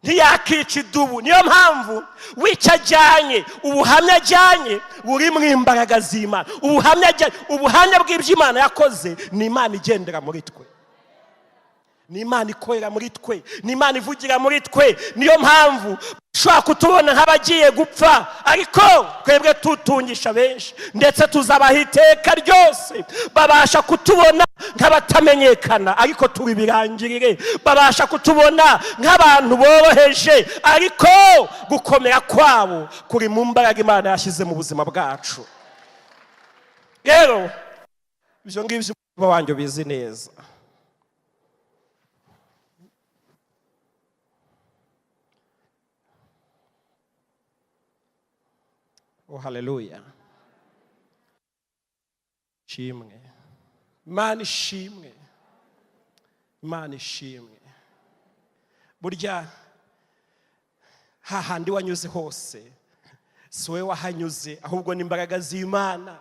ntiyakica idubu. Niyo mpamvu wica ajyanye, ubuhamya ajyanye buri mu imbaraga z'Imana. Ubuhamya bw'iby'Imana yakoze ni Imana igendera muri twe, ni Imana ikorera muri twe, ni Imana ivugira muri twe. Niyo mpamvu ushobora kutubona nk'abagiye gupfa, ariko twebwe tutungisha benshi, ndetse tuzabaha iteka ryose. Babasha kutubona nk'abatamenyekana, ariko turi birangirire. Babasha kutubona nk'abantu boroheje, ariko gukomera kwabo kuri mu mbaraga Imana yashyize mu buzima bwacu. Rero ibyo ngibyo wanjye bizi neza. Oh, haleluya. Shimwe Imana, ishimwe Imana, ishimwe. Burya hahandi wanyuze hose si wowe wahanyuze, ahubwo ni imbaraga z'Imana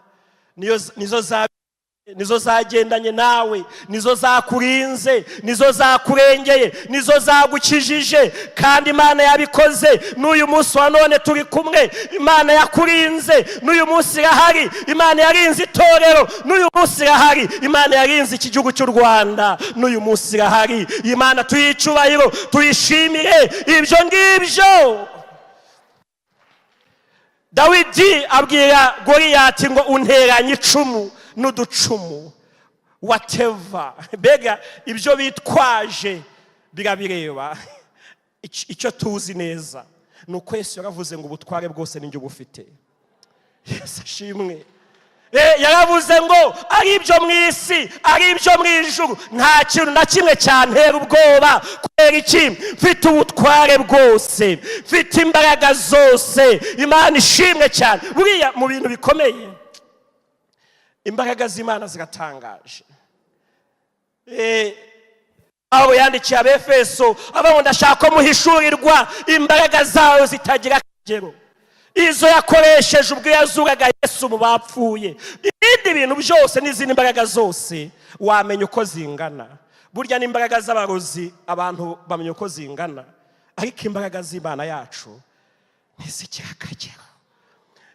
nizo zagendanye nawe, nizo zakurinze, nizo zakurengeye, nizo zagukijije. kandi Imana yabikoze. N'uyu munsi wa none turi kumwe, Imana yakurinze. N'uyu munsi irahari, Imana yarinze itorero. N'uyu munsi irahari, Imana yarinze iki gihugu cy'u Rwanda. N'uyu munsi irahari, Imana tuyicubahiro, tuyishimire. Ibyo ngibyo Dawidi abwira Goliyati ngo unteranye icumu n'uducumu, whatever. Bega ibyo bitwaje birabireba. Icyo tuzi neza ni uko Yesu yaravuze ngo ubutware bwose ninjye ubufite. Yesu ashimwe. Yaravuze ngo ari ibyo mu isi, ari ibyo mu ijuru, nta kintu na kimwe cyantera ubwoba. Kubera iki? Mfite ubutware bwose, mfite imbaraga zose. Imana ishimwe cyane. Buriya mu bintu bikomeye imbaraga z'Imana ziratangaje. Aho yandikiye Abefeso abaho ndashaka muhishurirwa imbaraga zayo zitagira akagero, izo yakoresheje ubwo yazuraga Yesu mu bapfuye. Ibindi bintu byose n'izindi imbaraga zose wamenya uko zingana. Burya n'imbaraga z'abarozi abantu bamenya uko zingana, ariko imbaraga z'Imana yacu ntizigira akagero,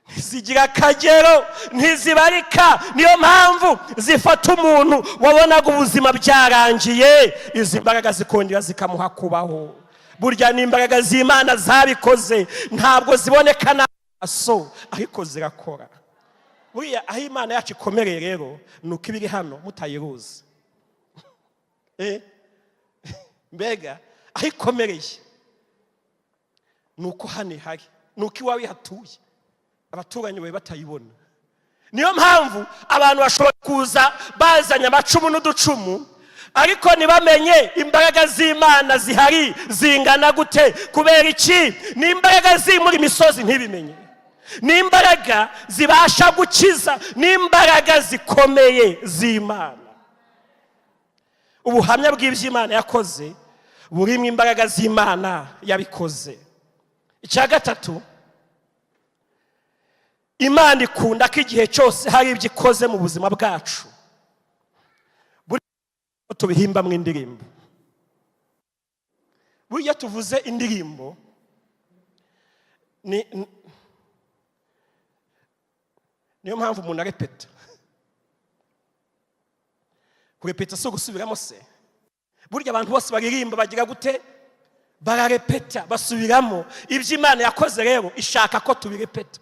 ntizigira akagero, ntizibarika. Niyo mpamvu zifata umuntu wabonaga ubuzima byarangiye, izi mbaraga zikongera zikamuha kubaho. Burya n'imbaraga z'Imana zabikoze, ntabwo ziboneka n'amaso, ariko zirakora. Buriya aho Imana yacu ikomereye rero nuko ibiri hano mutayiruzi. Mbega aho ikomereye nuko hano ihari, nuko iwawe hatuye, abaturanyi bawe batayibona. Niyo mpamvu abantu bashobora kuza bazanye amacumu n'uducumu, ariko ntibamenye imbaraga z'Imana zihari zingana gute. Kubera iki? Ni imbaraga zimuri imisozi ntibimenye, ni imbaraga zibasha gukiza, ni imbaraga zikomeye z'Imana. Ubuhamya bw'iby'Imana yakoze burimo imbaraga z'Imana yabikoze. Icya gatatu, Imana ikunda ko igihe cyose hari ibyo ikoze mu buzima bwacu tubihimbamo indirimbo. Burya tuvuze indirimbo niyo mpamvu umuntu arepeta. Kurepeta si ugusubiramo se. Burya abantu bose baririmba bagira gute? Bararepeta, basubiramo. Ibyo Imana yakoze rero ishaka ko tubirepeta,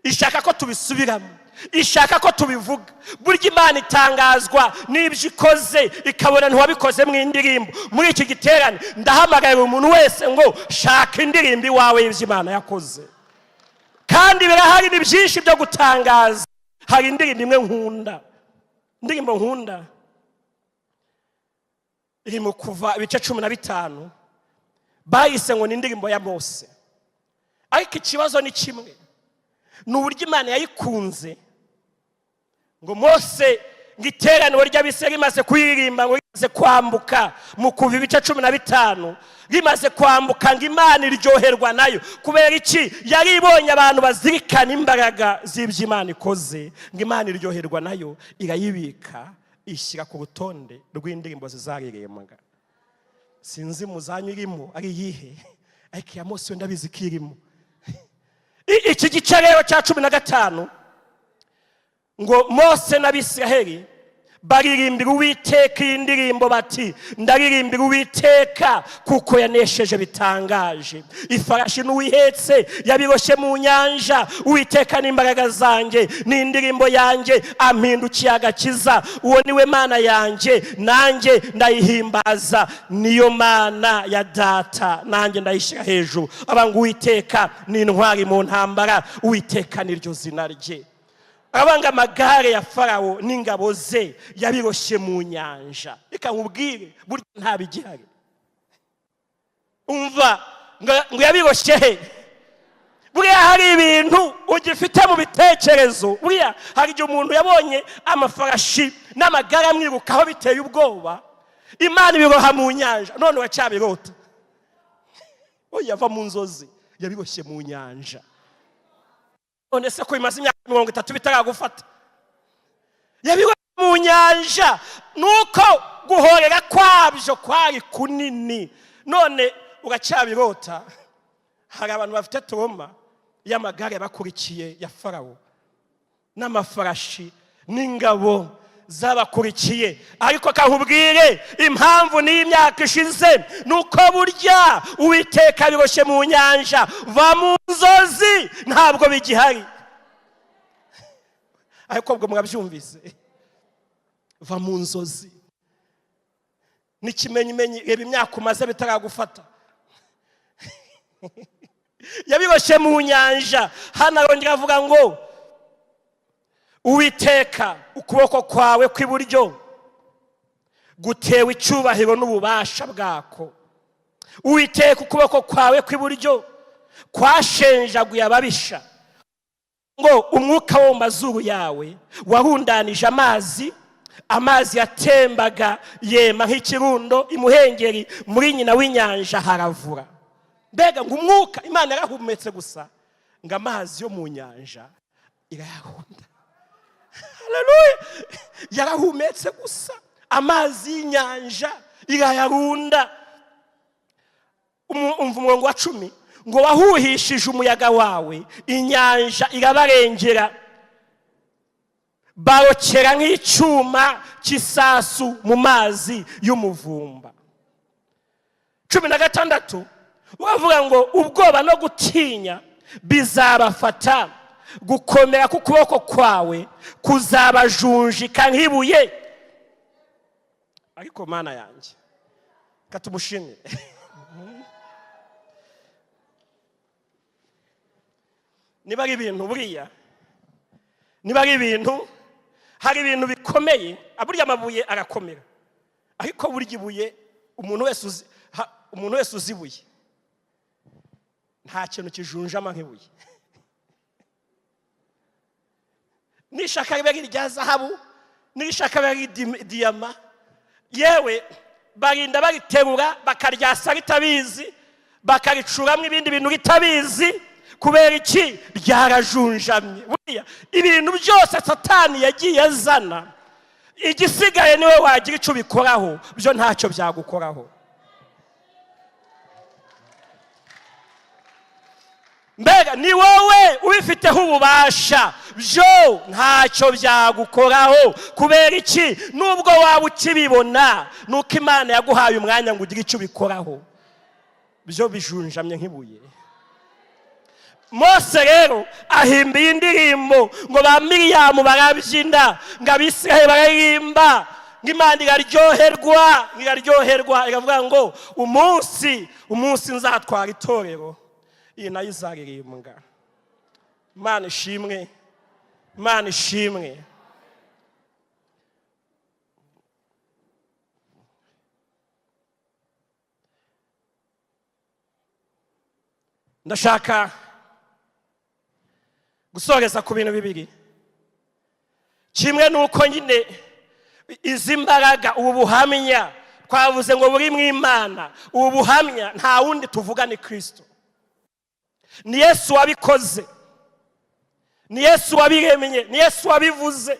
ishaka ko tubisubiramo. ishaka ko tubivuga. Burya Imana itangazwa n'ibyo ikoze, ikabona ntiwabikoze mu indirimbo. Muri iki giterane ndahamagarira umuntu wese ngo shaka indirimbo iwawe y'ibyo Imana yakoze. Kandi birahari ni byinshi byo gutangaza. Hari indirimbo imwe nkunda, indirimbo nkunda iri mu Kuva ibice 15, bayise ngo ni indirimbo ya Mose. Ariko ikibazo ni kimwe, ni uburyo Imana yayikunze ngo Mose ngiteraniro ry'Abisirayeli rimaze kuyiririmba ngo rimaze kwambuka mu Kuva ibice 15, rimaze kwambuka ngo Imana iryoherwa nayo. Kubera iki? Yari ibonye abantu bazirikana imbaraga z'ibyo Imana ikoze, ngo Imana iryoherwa nayo, irayibika ishyira ku rutonde rw'indirimbo zizaririmbwa. Sinzi muzanyu irimo ari yihe, ariko ya Mose ndabizi ko irimo. Iki gice rero cya 15 ngo Mose n'Abisirayeli baririmbira Uwiteka indirimbo bati, ndaririmbira Uwiteka kuko yanesheje bitangaje. Ifarashi n'uwihetse yabiroshye mu nyanja. Uwiteka n'imbaraga zanjye n'indirimbo yanjye, ampindukiye agakiza. Uwo niwe Mana yanjye, nanjye ndayihimbaza. Niyo Mana ya data, nanjye ndayishyira hejuru. Abanga Uwiteka ni intwari mu ntambara, Uwiteka niryo zina rye. Abanga amagare ya Farawo n'ingabo ze yabiroshye mu nyanja. Reka nkubwire, burya nta bigihari. Umva ngo yabiroshye he? Buriya hari ibintu ugifite mu bitekerezo. Buriya hari igihe umuntu yabonye amafarashi n'amagare amwirukaho biteye ubwoba, Imana ibiroha mu nyanja, none wacyabirota. Oya, yava mu nzozi, yabiroshye mu nyanja. None se ko imaze imyaka 30 bitaragufata? Yabiroshye mu nyanja, nuko guhorera kwabyo kwari kunini. None uracyabirota. Hari abantu bafite trauma y'amagare bakurikiye ya Farawo n'amafarashi n'ingabo zabakurikiye. Ariko kahubwire impamvu n'imyaka ishize, nuko burya Uwiteka biroshye mu nyanja. Va mu nzozi, ntabwo bigihari. Ariko ubwo mwabyumvise, va mu nzozi. N'ikimenyimenyi, reba imyaka umaze bitaragufata. Yabiroshye mu nyanja. Hano arongera avuga ngo Uwiteka ukuboko kwawe kw'iburyo gutewe icyubahiro n'ububasha bwako. Uwiteka ukuboko kwawe kw'iburyo kwashenjaguye ababisha. Ngo umwuka wo mu mazuru yawe warundanije amazi, amazi yatembaga yema nk'ikirundo imuhengeri, muri nyina w'inyanja haravura. Mbega ngo umwuka, Imana yarahumetse gusa ngo amazi yo mu nyanja irayahunda. Haleluya! Yarahumetse gusa amazi y'inyanja irayarunda. Umva umurongo wa 10 ngo wahuhishije umuyaga wawe, inyanja irabarengera. Barokera nk'icyuma cy'isasu mu mazi y'umuvumba. 16 wavuga ngo ubwoba no gutinya bizabafata, gukomera k'ukuboko kwawe kuzabajunjika nk'ibuye. Ariko Mana yanjye katumushimire. Niba ari ibintu buriya, niba ari ibintu, hari ibintu bikomeye. Burya amabuye arakomera, ariko burya ibuye umuntu wese uzi ibuye nta kintu kijunjama nk'ibuye. Nishaka ribe rya zahabu, nishaka ribe diyama, yewe barinda bariterura bakaryasa ritabizi, bakaricuramwe ibindi bintu ritabizi. Kubera iki? Ryarajunjamye. Buriya ibintu byose Satani yagiye azana, igisigaye niwe wagira icyo bikoraho, byo ntacyo byagukoraho. Mbega ni wowe ubifiteho ububasha, byo ntacyo byagukoraho. Kubera iki? Nubwo waba ukibibona, nuko Imana yaguhaye umwanya ngo ugire icyo bikoraho, byo bijunjamye nk'ibuye. Mose rero ahimba iyi ndirimbo ngo ba Miriyamu barabyina, ngo Abisirayeli baririmba, ngo Imana iraryoherwa iravuga ngo umunsi nzatwara itorero, iyi nayo izaririmbwa. Imana ishimwe, Imana ishimwe. Ndashaka gusoreza ku bintu bibiri. Kimwe nuko nyine izi mbaraga, ubu buhamya twavuze ngo buri mu Imana, ubu buhamya nta wundi tuvuga ni Kristo. Ni Yesu wabikoze, ni Yesu wabiremye, ni Yesu wabivuze,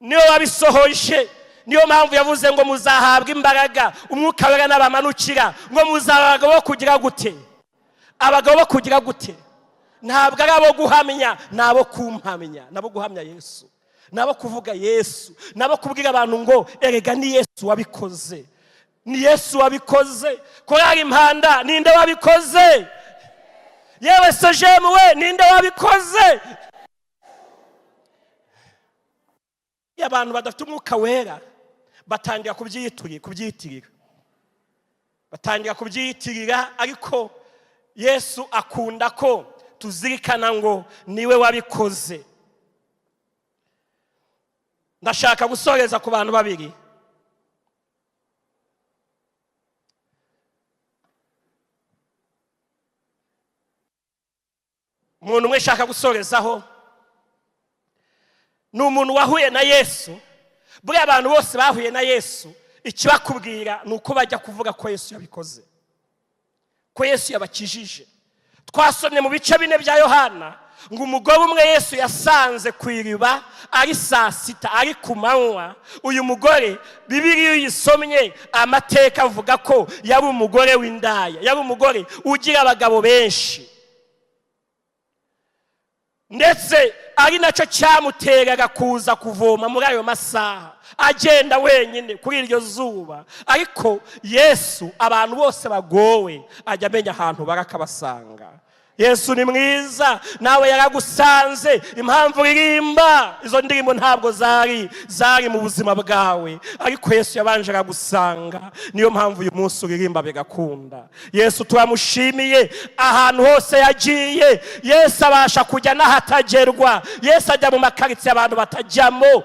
niyo wabisohoje. Niyo mpamvu yavuze ngo muzahabwa imbaraga Umwuka Wera n'abamanukira, ngo muzabagabo bo kugira gute? Abagabo bo kugira gute? Ntabwo ari abo guhamya, nabo kumpamya, nabo guhamya Yesu, nabo kuvuga Yesu, nabo kubwira abantu ngo erega ni Yesu wabikoze, ni Yesu wabikoze. Korari Impanda, ninde wabikoze? Yewe Sojemu we, ninde wabikoze? Abantu badafite Umwuka Wera batangira kubyiyitirira, ariko Yesu akunda ko tuzirikana ngo niwe wabikoze. Ndashaka gusoreza ku bantu babiri. Umuntu umwe shaka gusorezaho ni umuntu wahuye na Yesu. Buri abantu bose bahuye na Yesu, ikibakubwira ni uko bajya kuvuga ko Yesu yabikoze, ko Yesu yabakijije. Twasomye mu bice 4 bya Yohana ngo umugore umwe Yesu yasanze ku iriba ari saa 6, ari ku manywa. Uyu mugore Bibiliya yisomye amateka avuga ko yari umugore w'indaya, yari umugore ugira abagabo benshi, ndetse ari nacyo cyamuteraga kuza kuvoma muri ayo masaha, agenda wenyine kuri iryo zuba. Ariko Yesu abantu bose bagowe ajya amenya ahantu barakabasanga. Yesu ni mwiza, nawe yaragusanze. Impamvu uririmba izo ndirimbo ntabwo zari mu buzima bwawe, ariko Yesu yabanje aragusanga. Niyo mpamvu uyu munsi uririmba bigakunda. Yesu turamushimiye ahantu hose yagiye. Yesu abasha kujya n'ahatagerwa. Yesu ajya mu makaritsiye abantu batajyamo,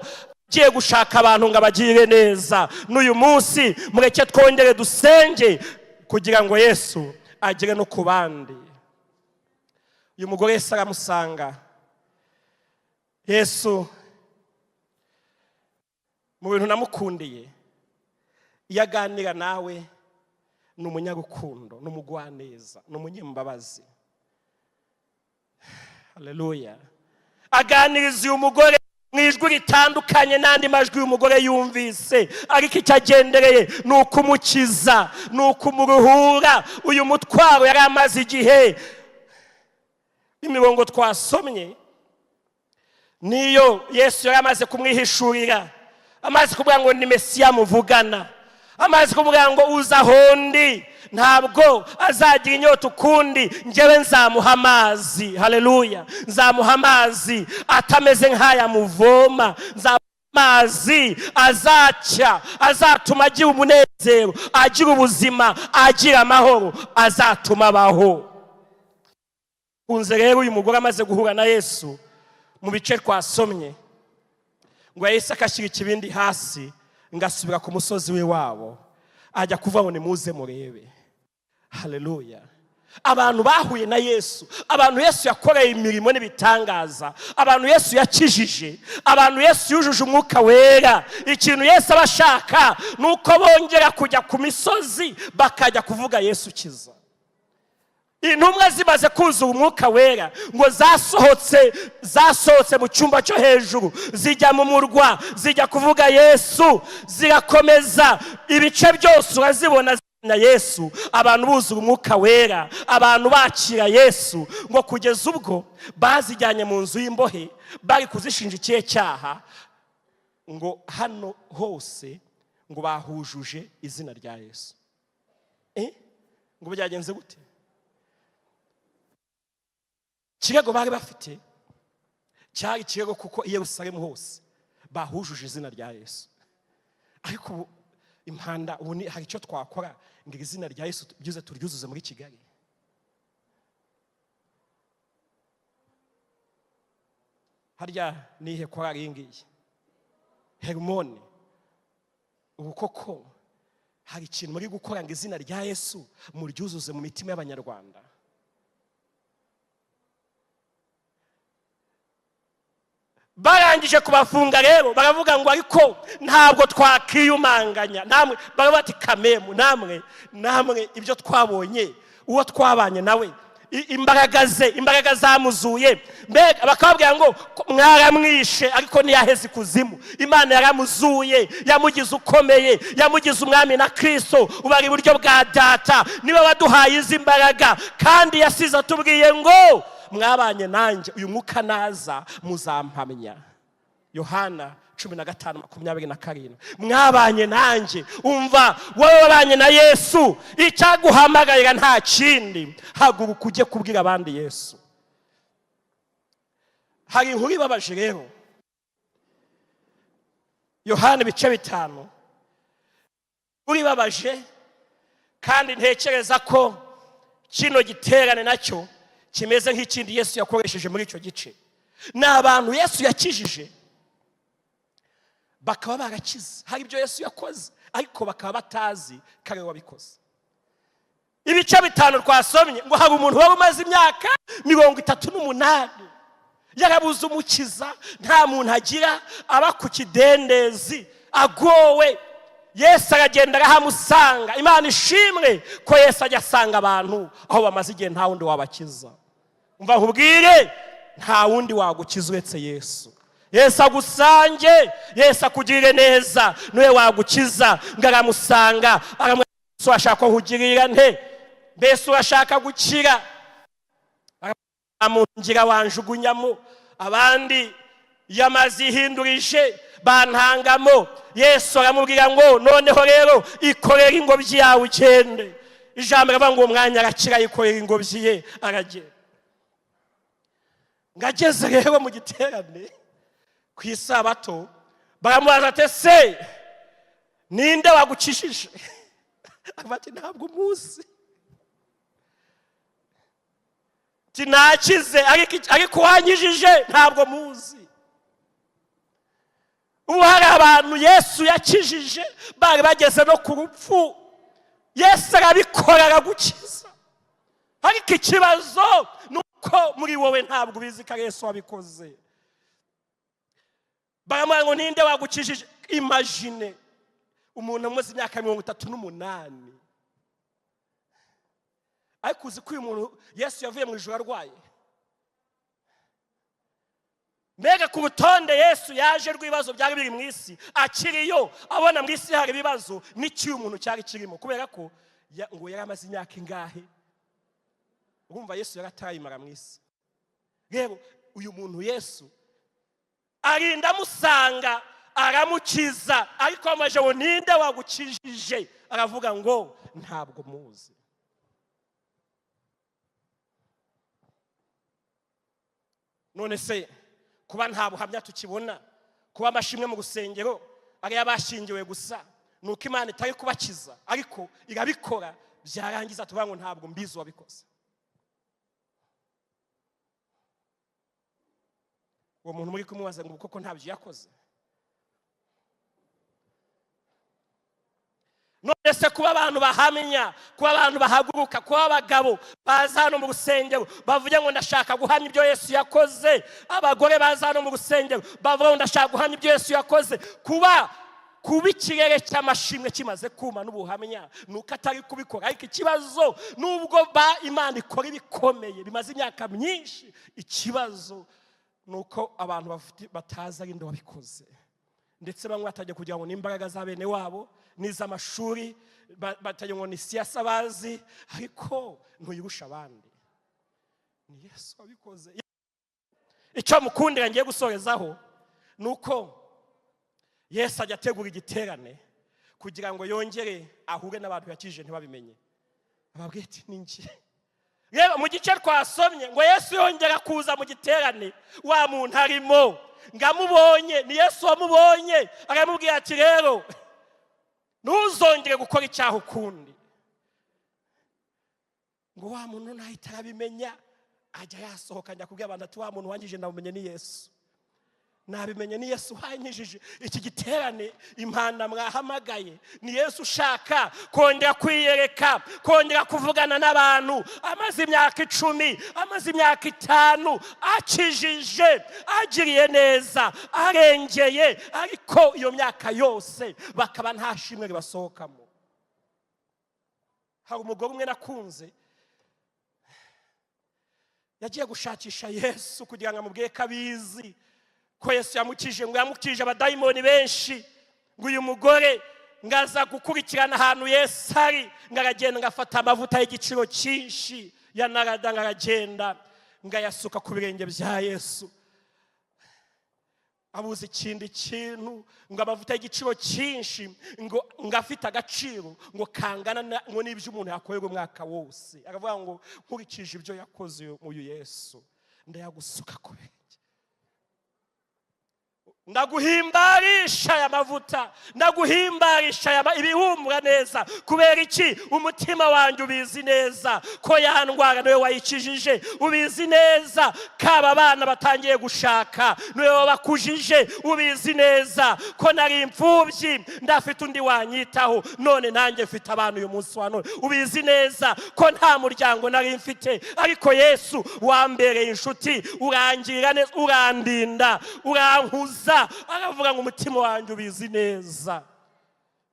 agiye gushaka abantu ngo abagire neza. N'uyu munsi mureke twongere dusenge kugira ngo Yesu agire no ku bandi. Uyu mugore Yesu aramusanga. Yesu mu bintu namukundiye, iyo aganira nawe ni umunyarukundo, ni umugwaneza, ni umunyembabazi. Haleluya. Aganiriza uyu mugore mu ijwi ritandukanye n'andi majwi y'umugore yumvise, ariko icyo agendereye ni ukumukiza, ni ukumuruhura uyu mutwaro yari amaze igihe. Imirongo twasomye niyo Yesu yari amaze kumwihishurira, amaze kuvuga ngo ni Mesiya muvugana, amaze kuvuga ngo uza hondi ntabwo azagira inyota ukundi, njyewe nzamuha amazi. Haleluya. Nzamuha amazi atameze nk'aya muvoma, nzamuha amazi azacya, azatuma agira umunezero, agira ubuzima, agira amahoro, azatuma abaho. Kunze rero uyu mugore amaze guhura na Yesu mu bice twasomye, ngo Yesu akashyira ikibindi hasi, ngasubira ku musozi we wabo, ajya kuvuga ngo nimuze murebe. Haleluya. Abantu bahuye na Yesu, abantu Yesu yakoreye imirimo n'ibitangaza, abantu Yesu yakijije, abantu Yesu yujuje Umwuka Wera. Ikintu Yesu abashaka nuko bongera kujya ku misozi bakajya kuvuga Yesu kiza. Intumwa zimaze kuzuza Umwuka Wera ngo zasohotse mu cyumba cyo hejuru, zijya mu murwa, zijya kuvuga Yesu, zirakomeza ibice byose urazibona na Yesu. Abantu buzuza Umwuka Wera, abantu bakira Yesu, ngo kugeza ubwo bazijyanye mu nzu y'imbohe, bari kuzishinja ikihe cyaha, ngo hano hose ngo bahujuje izina rya Yesu. Ngo byagenze gute? ikirego bari bafite cyari ikirego kuko i Yerusalemu hose bahujuje izina rya Yesu. Ariko ubu impanda ubu hari icyo twakora ngo izina rya Yesu byuze turyuzuze muri Kigali. Harya nihe korari yingiye Hermone, ubu koko hari ikintu muri gukora ngo izina rya Yesu muryuzuze mu mitima y'Abanyarwanda. Barangije kubafunga rero baravuga ngo ariko ntabwo twakiyumanganya, namwe baravuga ati kamemu namwe ibyo twabonye uwo twabanye nawe imbaraga zamuzuye, mbega bakababwira ngo mwaramwishe ariko ntiyaheze ikuzimu, Imana yaramuzuye yamugize ukomeye, yamugize umwami na Kristo ubari iburyo bwa Data, niwe waduhaye izi mbaraga kandi yasize atubwiye ngo mwabanye nanjye uyu mwuka naza muzampamya. Yohana 15:27. Mwabanye nanjye. Umva, wowe wabanye na Yesu, icyaguhamagarira nta kindi, haguruka ujye kubwira abandi Yesu. Hari inkuru ibabaje rero, Yohana 5. Uribabaje kandi ntekereza ko kino giterane nacyo kimeze nk'ikindi Yesu yakoresheje muri icyo gice. Ni abantu Yesu yakijije bakaba barakize, hari ibyo Yesu yakoze ariko bakaba batazi kare wabikoze. Ibice 5 twasomye ngo hari umuntu wari umaze imyaka 38 yarabuze umukiza, nta muntu agira, aba ku kidendezi agowe. Yesu aragenda arahamusanga. Imana ishimwe ko Yesu ajya asanga abantu aho bamaze igihe nta wundi wabakiza. Umva nkubwire, nta wundi wagukiza uretse Yesu. Yesu agusange, Yesu akugirire neza, niwe wagukiza. Ngaramusanga Yesu ashaka kugirira nte, mbese urashaka gukira, amungira wanjugunyamo, abandi yamaze ihindurije bantangamo. Yesu aramubwira ngo noneho rero ikorera ingobyi yawe ugende. Ijambo rivuga ngo umwanya arakira yikorera ingobyi ye aragenda. Ngageze rero mu giterane ku isabato baramubaza ati se ninde wagukishije? Abati ntabwo muzi. Tinakize ariko wanyijije ntabwo muzi. Ubu hari abantu Yesu yakijije bari bageze no ku rupfu, Yesu arabikora aragukiza. Ariko ikibazo nuko muri wowe ntabwo ubizi ko Yesu wabikoze. Baramubwira ngo ninde wagukijije? Imagine umuntu umaze imyaka 38, ariko uzi ko uyu muntu Yesu yavuye mu ijuru arwaye. Mbega ku butonde Yesu yaje rw'ibibazo byari biri mu isi, akiriyo abona mu isi hari ibibazo, n'iki umuntu cyari kirimo, kubera ko ngo yari amaze imyaka ingahe. Urumva Yesu yaratayimara mu isi. Rero uyu muntu Yesu arinda amusanga aramukiza, ariko amaje ngo ninde wagukijije? Aravuga ngo ntabwo muzi. None se kuba nta buhamya tukibona, kuba amashimwe mu rusengero ari abashingiwe gusa, nuko Imana itari kubakiza ariko irabikora, byarangiza tuvuga ngo ntabwo mbizi wabikoze. Uwo muntu muri kumubaza ngo koko ntabyo yakoze. None se kuba abantu bahamya, kuba abantu bahaguruka, kuba abagabo baza hano mu rusengero bavuga ngo ndashaka guhamya ibyo Yesu yakoze, abagore baza hano mu rusengero bavuga ngo ndashaka guhamya ibyo Yesu yakoze, kuba ikirere cy'amashimwe kimaze kuma n'ubuhamya nuko atari kubikora. Ariko ikibazo nubwo Imana ikora ibikomeye bimaze imyaka myinshi, ikibazo nuko abantu batazi ari nde wabikoze. Ndetse bamwe batajya kugira ngo n'imbaraga za bene wabo n'iz'amashuri, batajya ngo ni siyasa bazi, ariko ntuyirusha abandi, ni Yesu wabikoze. Icyo mukundira ngiye gusorezaho nuko Yesu ajya ategura igiterane kugira ngo yongere ahure n'abantu yakijije ntibabimenye. Ababwira ati ni njye. reba mu gice twasomye ngo Yesu yongera kuza mu giterane, wa muntu arimo ngamubonye, ni Yesu wamubonye, aramubwira ati rero ntuzongere gukora icyaha ukundi. Ngo wa muntu ntahita arabimenya, ajya yasohoka ajya kubwira abantu ati wa muntu wangije ndamumenye ni Yesu. Nabimenye ni Yesu wanyijije. Iki giterane impanda mwahamagaye ni Yesu ushaka kongera kwiyereka, kongera kuvugana n'abantu. Amaze imyaka 10, amaze imyaka 5 akijije, agiriye neza, arengeye, ariko iyo myaka yose bakaba nta shimwe ribasohokamo. Hari umugore umwe nakunze yagiye gushakisha Yesu kugira ngo amubwire ko abizi ko Yesu yamukije, ngo yamukije abadayimoni benshi, ngo uyu mugore ngaza gukurikirana ahantu Yesu ari, ngaragenda ngafata amavuta y'igiciro cyinshi ya narada, ngaragenda ngayasuka ku birenge bya Yesu. Abuze ikindi kintu, ngo amavuta y'igiciro cyinshi ngo ngafite agaciro, ngo kangana ngo n'ibyo umuntu yakorera umwaka wose. Aravuga ngo nkurikije ibyo yakoze uyu Yesu ndayagusuka ku birenge. Ndaguhimbarisha aya mavuta, ndaguhimbarisha ibihumura neza. Kubera iki? Umutima wanjye ubizi neza ko ya ndwara niwe wayikijije, ubizi neza ko aba bana batangiye gushaka niwe wabakujije, ubizi neza ko nari imfubyi ndafite undi wanyitaho, none nanjye mfite abantu uyu munsi wa none. Ubizi neza ko nta muryango nari mfite, ariko Yesu wambereye inshuti, urangira neza, urandinda, urankuza. Aravuga ngo umutima wanjye ubizi neza.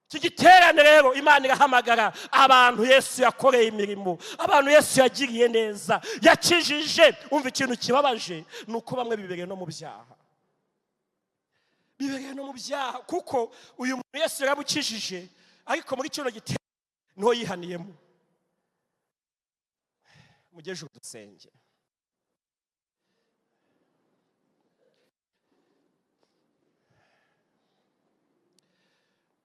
Iki giterane rero Imana irahamagara abantu Yesu yakoreye imirimo, abantu Yesu yagiriye neza, yakijije. Umva ikintu kibabaje ni uko bamwe bibereye no mu byaha, bibereye no mu byaha, kuko uyu muntu Yesu yarabukijije, ariko muri kino giterane niho yihaniyemo. Mugeje udusenge.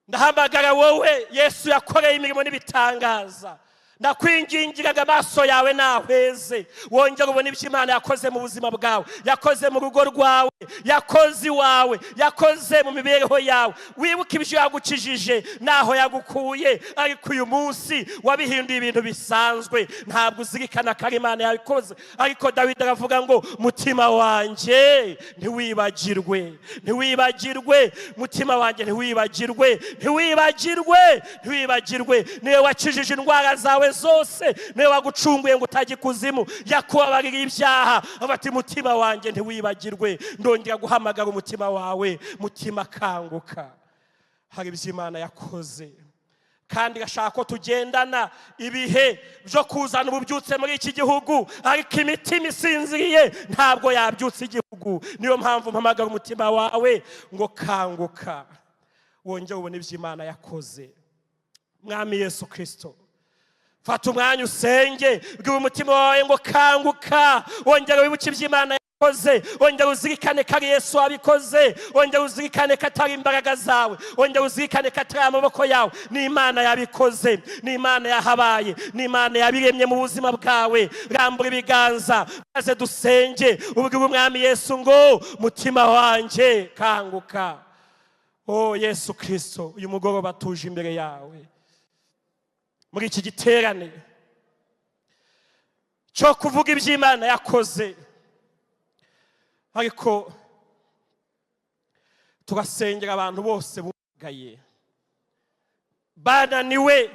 Ndahamagara wowe Yesu yakoreye imirimo n'ibitangaza, ndakwingingiraga amaso yawe nahweze, wongera ubone ibyo Imana yakoze mu buzima bwawe, yakoze mu rugo rwawe, yakoze iwawe, yakoze mu mibereho yawe. Wibuke ibyo yagukijije naho yagukuye, ariko uyu munsi wabihinduye ibintu bisanzwe, ntabwo uzirikana ko Imana yabikoze. Ariko Dawidi aravuga ngo mutima wanjye ntiwibagirwe, ntiwibagirwe, mutima wanjye ntiwibagirwe, ntiwibagirwe, ntiwibagirwe. Niwe wakijije indwara zawe zose, niwe wagucunguye ngo utajya ikuzimu, yakubabarira ibyaha. Abati mutima wanjye ntiwibagirwe. Ndongera guhamagara umutima wawe, mutima kanguka, hari ibyo Imana yakoze, kandi gashaka ko tugendana ibihe byo kuzana ububyutse muri iki gihugu, ariko imitima isinziriye ntabwo yabyutse igihugu. Niyo mpamvu mpamagara umutima wawe ngo kanguka, wongere ubone ibyo Imana yakoze. Mwami Yesu Kristo, fata umwanya usenge, bwira umutima wawe ngo kanguka, wongere wibuke ibyo Imana yakoze, wongere uzirikane ko ari Yesu wabikoze, wongere uzirikane ko atari imbaraga zawe, wongere uzirikane ko atari amaboko yawe, ni Imana yabikoze, ni Imana yahabaye, ni Imana yabiremye mu buzima bwawe. Rambura ibiganza maze dusenge, ubwire umwami Yesu ngo mutima wanjye kanguka. Oh Yesu Kristo, uyu mugoroba tuje imbere yawe muri iki giterane cyo kuvuga ibyo Imana yakoze, ariko turasengera abantu bose bugaye, bananiwe,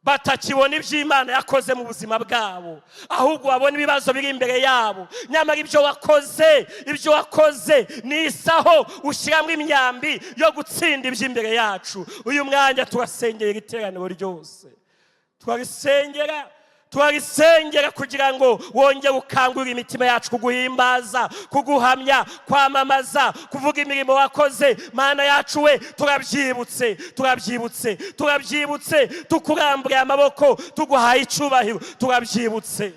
batakibona ibyo Imana yakoze mu buzima bwabo, ahubwo babona ibibazo biri imbere yabo. Nyamara ibyo wakoze ni isaho ushyiramo imyambi yo gutsinda ibyo imbere yacu. Uyu mwanya turasengera iteraniro ryose, turarisengera kugira ngo wongere ukangurire imitima yacu kuguhimbaza, kuguhamya, kwamamaza, kuvuga imirimo wakoze. Mana yacu we, turabyibutse, tukuramburiye amaboko, tuguhaye icyubahiro, turabyibutse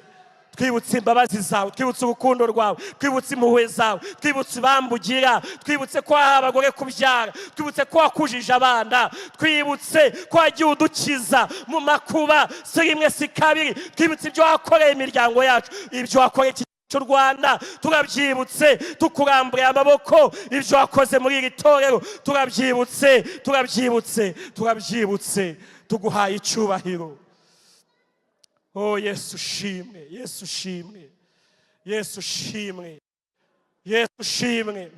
twibutse imbabazi zawe, twibutse urukundo rwawe, twibutse impuhwe zawe, twibutse ibambugira, twibutse ko wahaye abagore kubyara, twibutse ko wakujije abana, twibutse ko wagiye udukiza mu makuba si rimwe si kabiri, twibutse ibyo wakoreye imiryango yacu, ibyo wakoreye cy'u Rwanda turabyibutse, tukuramburiye amaboko, ibyo wakoze muri iri torero turabyibutse, tuguhaye icyubahiro. Oh Yesu shimwe, Yesu shimwe, Yesu shimwe, Yesu shimwe.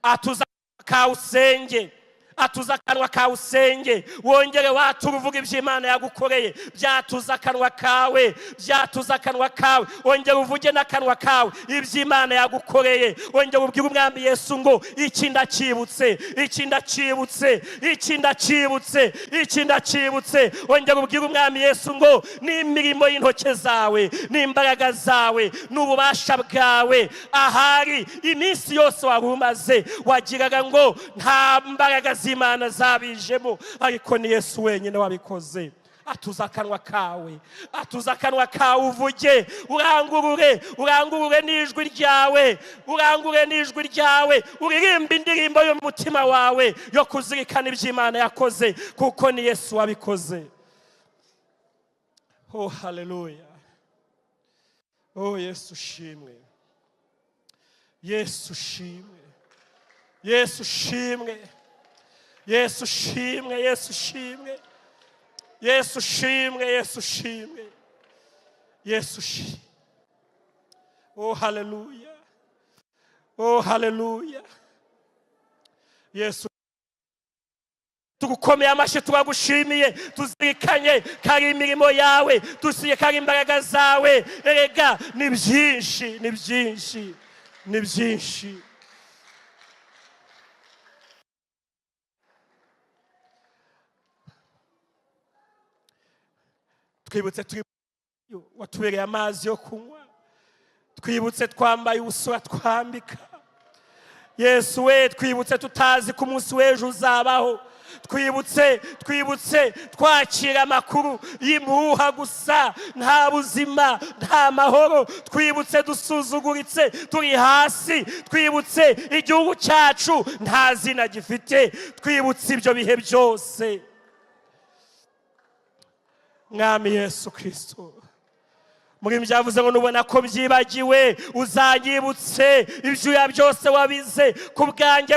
Atuza kawusenge, atuza akanwa kawe usenge, wongere watura uvuga iby'Imana yagukoreye, byatuza akanwa kawe, byatuza akanwa kawe, wongere uvuge n'akanwa kawe iby'Imana yagukoreye, wongere ubwire umwami Yesu ngo iki ndakibutse, iki ndakibutse, iki ndakibutse, iki ndakibutse. Wongere ubwire umwami Yesu ngo n'imirimo y'intoke zawe, n'imbaraga zawe, n'ububasha bwawe, ahari iminsi yose wari umaze wagiraga ngo nta mbaraga z'Imana zabijemo, ariko ni Yesu wenyine wabikoze. Atuza akanwa kawe, atuza akanwa kawe uvuge, urangurure n'ijwi ryawe, urangurure n'ijwi ryawe, uririmba indirimbo yo mu mutima wawe yo kuzirikana iby'Imana yakoze, kuko ni Yesu wabikoze. Oh haleluya, oh Yesu shimwe, Yesu shimwe, Yesu shimwe, Yesu shimwe, Yesu shimwe, Yesu shimwe, Yesu shimwe, Yesu shimwe. Oh haleluya, oh haleluya. Yesu tugukomeye amashyi, turagushimiye, tuzirikanye kari imirimo yawe, tusiye kari imbaraga zawe. Erega ni byinshi, ni byinshi, ni byinshi. Twibutse watubereye amazi yo kunywa, twibutse twambaye ubusura twambika. Yesu we, twibutse tutazi ko umunsi w'ejo uzabaho, twibutse twakira amakuru y'impuha gusa, nta buzima, nta mahoro, twibutse dusuzuguritse, turi hasi, twibutse igihugu cyacu nta zina gifite, twibutse ibyo bihe byose. Mwami Yesu Kristo, muri byavuze ngo nubona ko byibagiwe uzanyibutse ibyuya byose wabize ku bwanjye,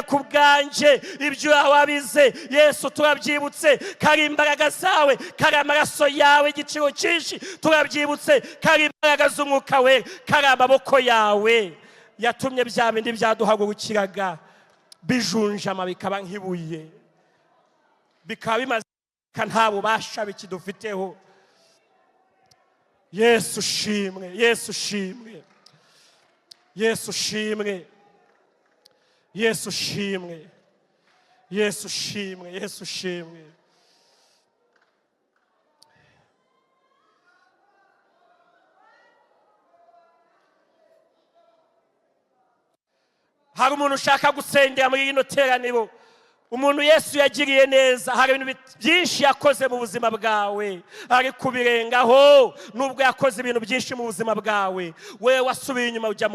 ibyuya wabize Yesu turabyibutse, kari imbaraga zawe, kari amaraso yawe igiciro cyinshi, turabyibutse, kari imbaraga z'umwuka we, kari amaboko yawe yatumye bya bindi byaduhagurukiraga bijunjama bikaba nk'ibuye, bikaba bimaze nta bubasha bikidufiteho. Yesu shimwe, Yesu shimwe, Yesu shimwe, Yesu shimwe, Yesu shimwe, Yesu shimwe. Hari umuntu ushaka gusengera muri ino teraniro, umuntu Yesu yagiriye neza, hari ibintu byinshi yakoze mu buzima bwawe, ari kubirengaho. Nubwo yakoze ibintu byinshi mu buzima bwawe, wewe wasubiye inyuma, ujya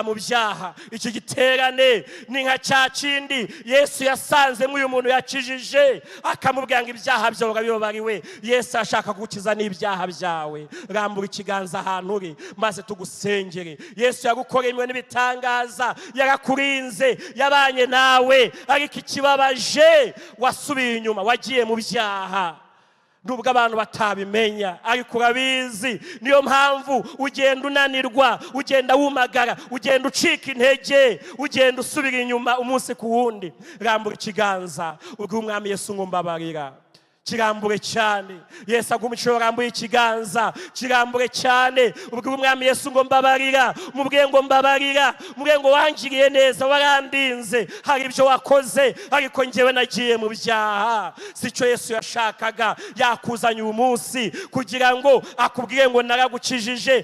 mu byaha. Iki giterane ni nka cya kindi Yesu yasanzemo uyu muntu yakijije, akamubwira ngo ibyaha byawe urabibabariwe. Yesu ashaka kugukiza n'ibyaha byawe. Rambura ikiganza ahantu uri maze tugusengere. Yesu yagukoreye n'ibitangaza, yarakurinze, yabanye nawe, ariko ikibabaje wasubiye inyuma, wagiye mu byaha. Nubwo abantu batabimenya, ariko urabizi. Niyo mpamvu ugenda unanirwa, ugenda wumagara, ugenda ucika intege, ugenda usubira inyuma umunsi ku wundi. Rambura ikiganza ubwo umwami Yesu ngo mbabarira, kirambure cyane. Yesu agumicyo rambuye ikiganza, kirambure cyane ubwo umwami Yesu ngo mbabarira, mubwiye ngo mbabarira, mubwiye ngo wangiriye neza, warandinze, hari ibyo wakoze, ariko njyewe nagiye mu byaha. Sicyo Yesu yashakaga, yakuzanye uyu munsi kugira ngo akubwire ngo naragukijije.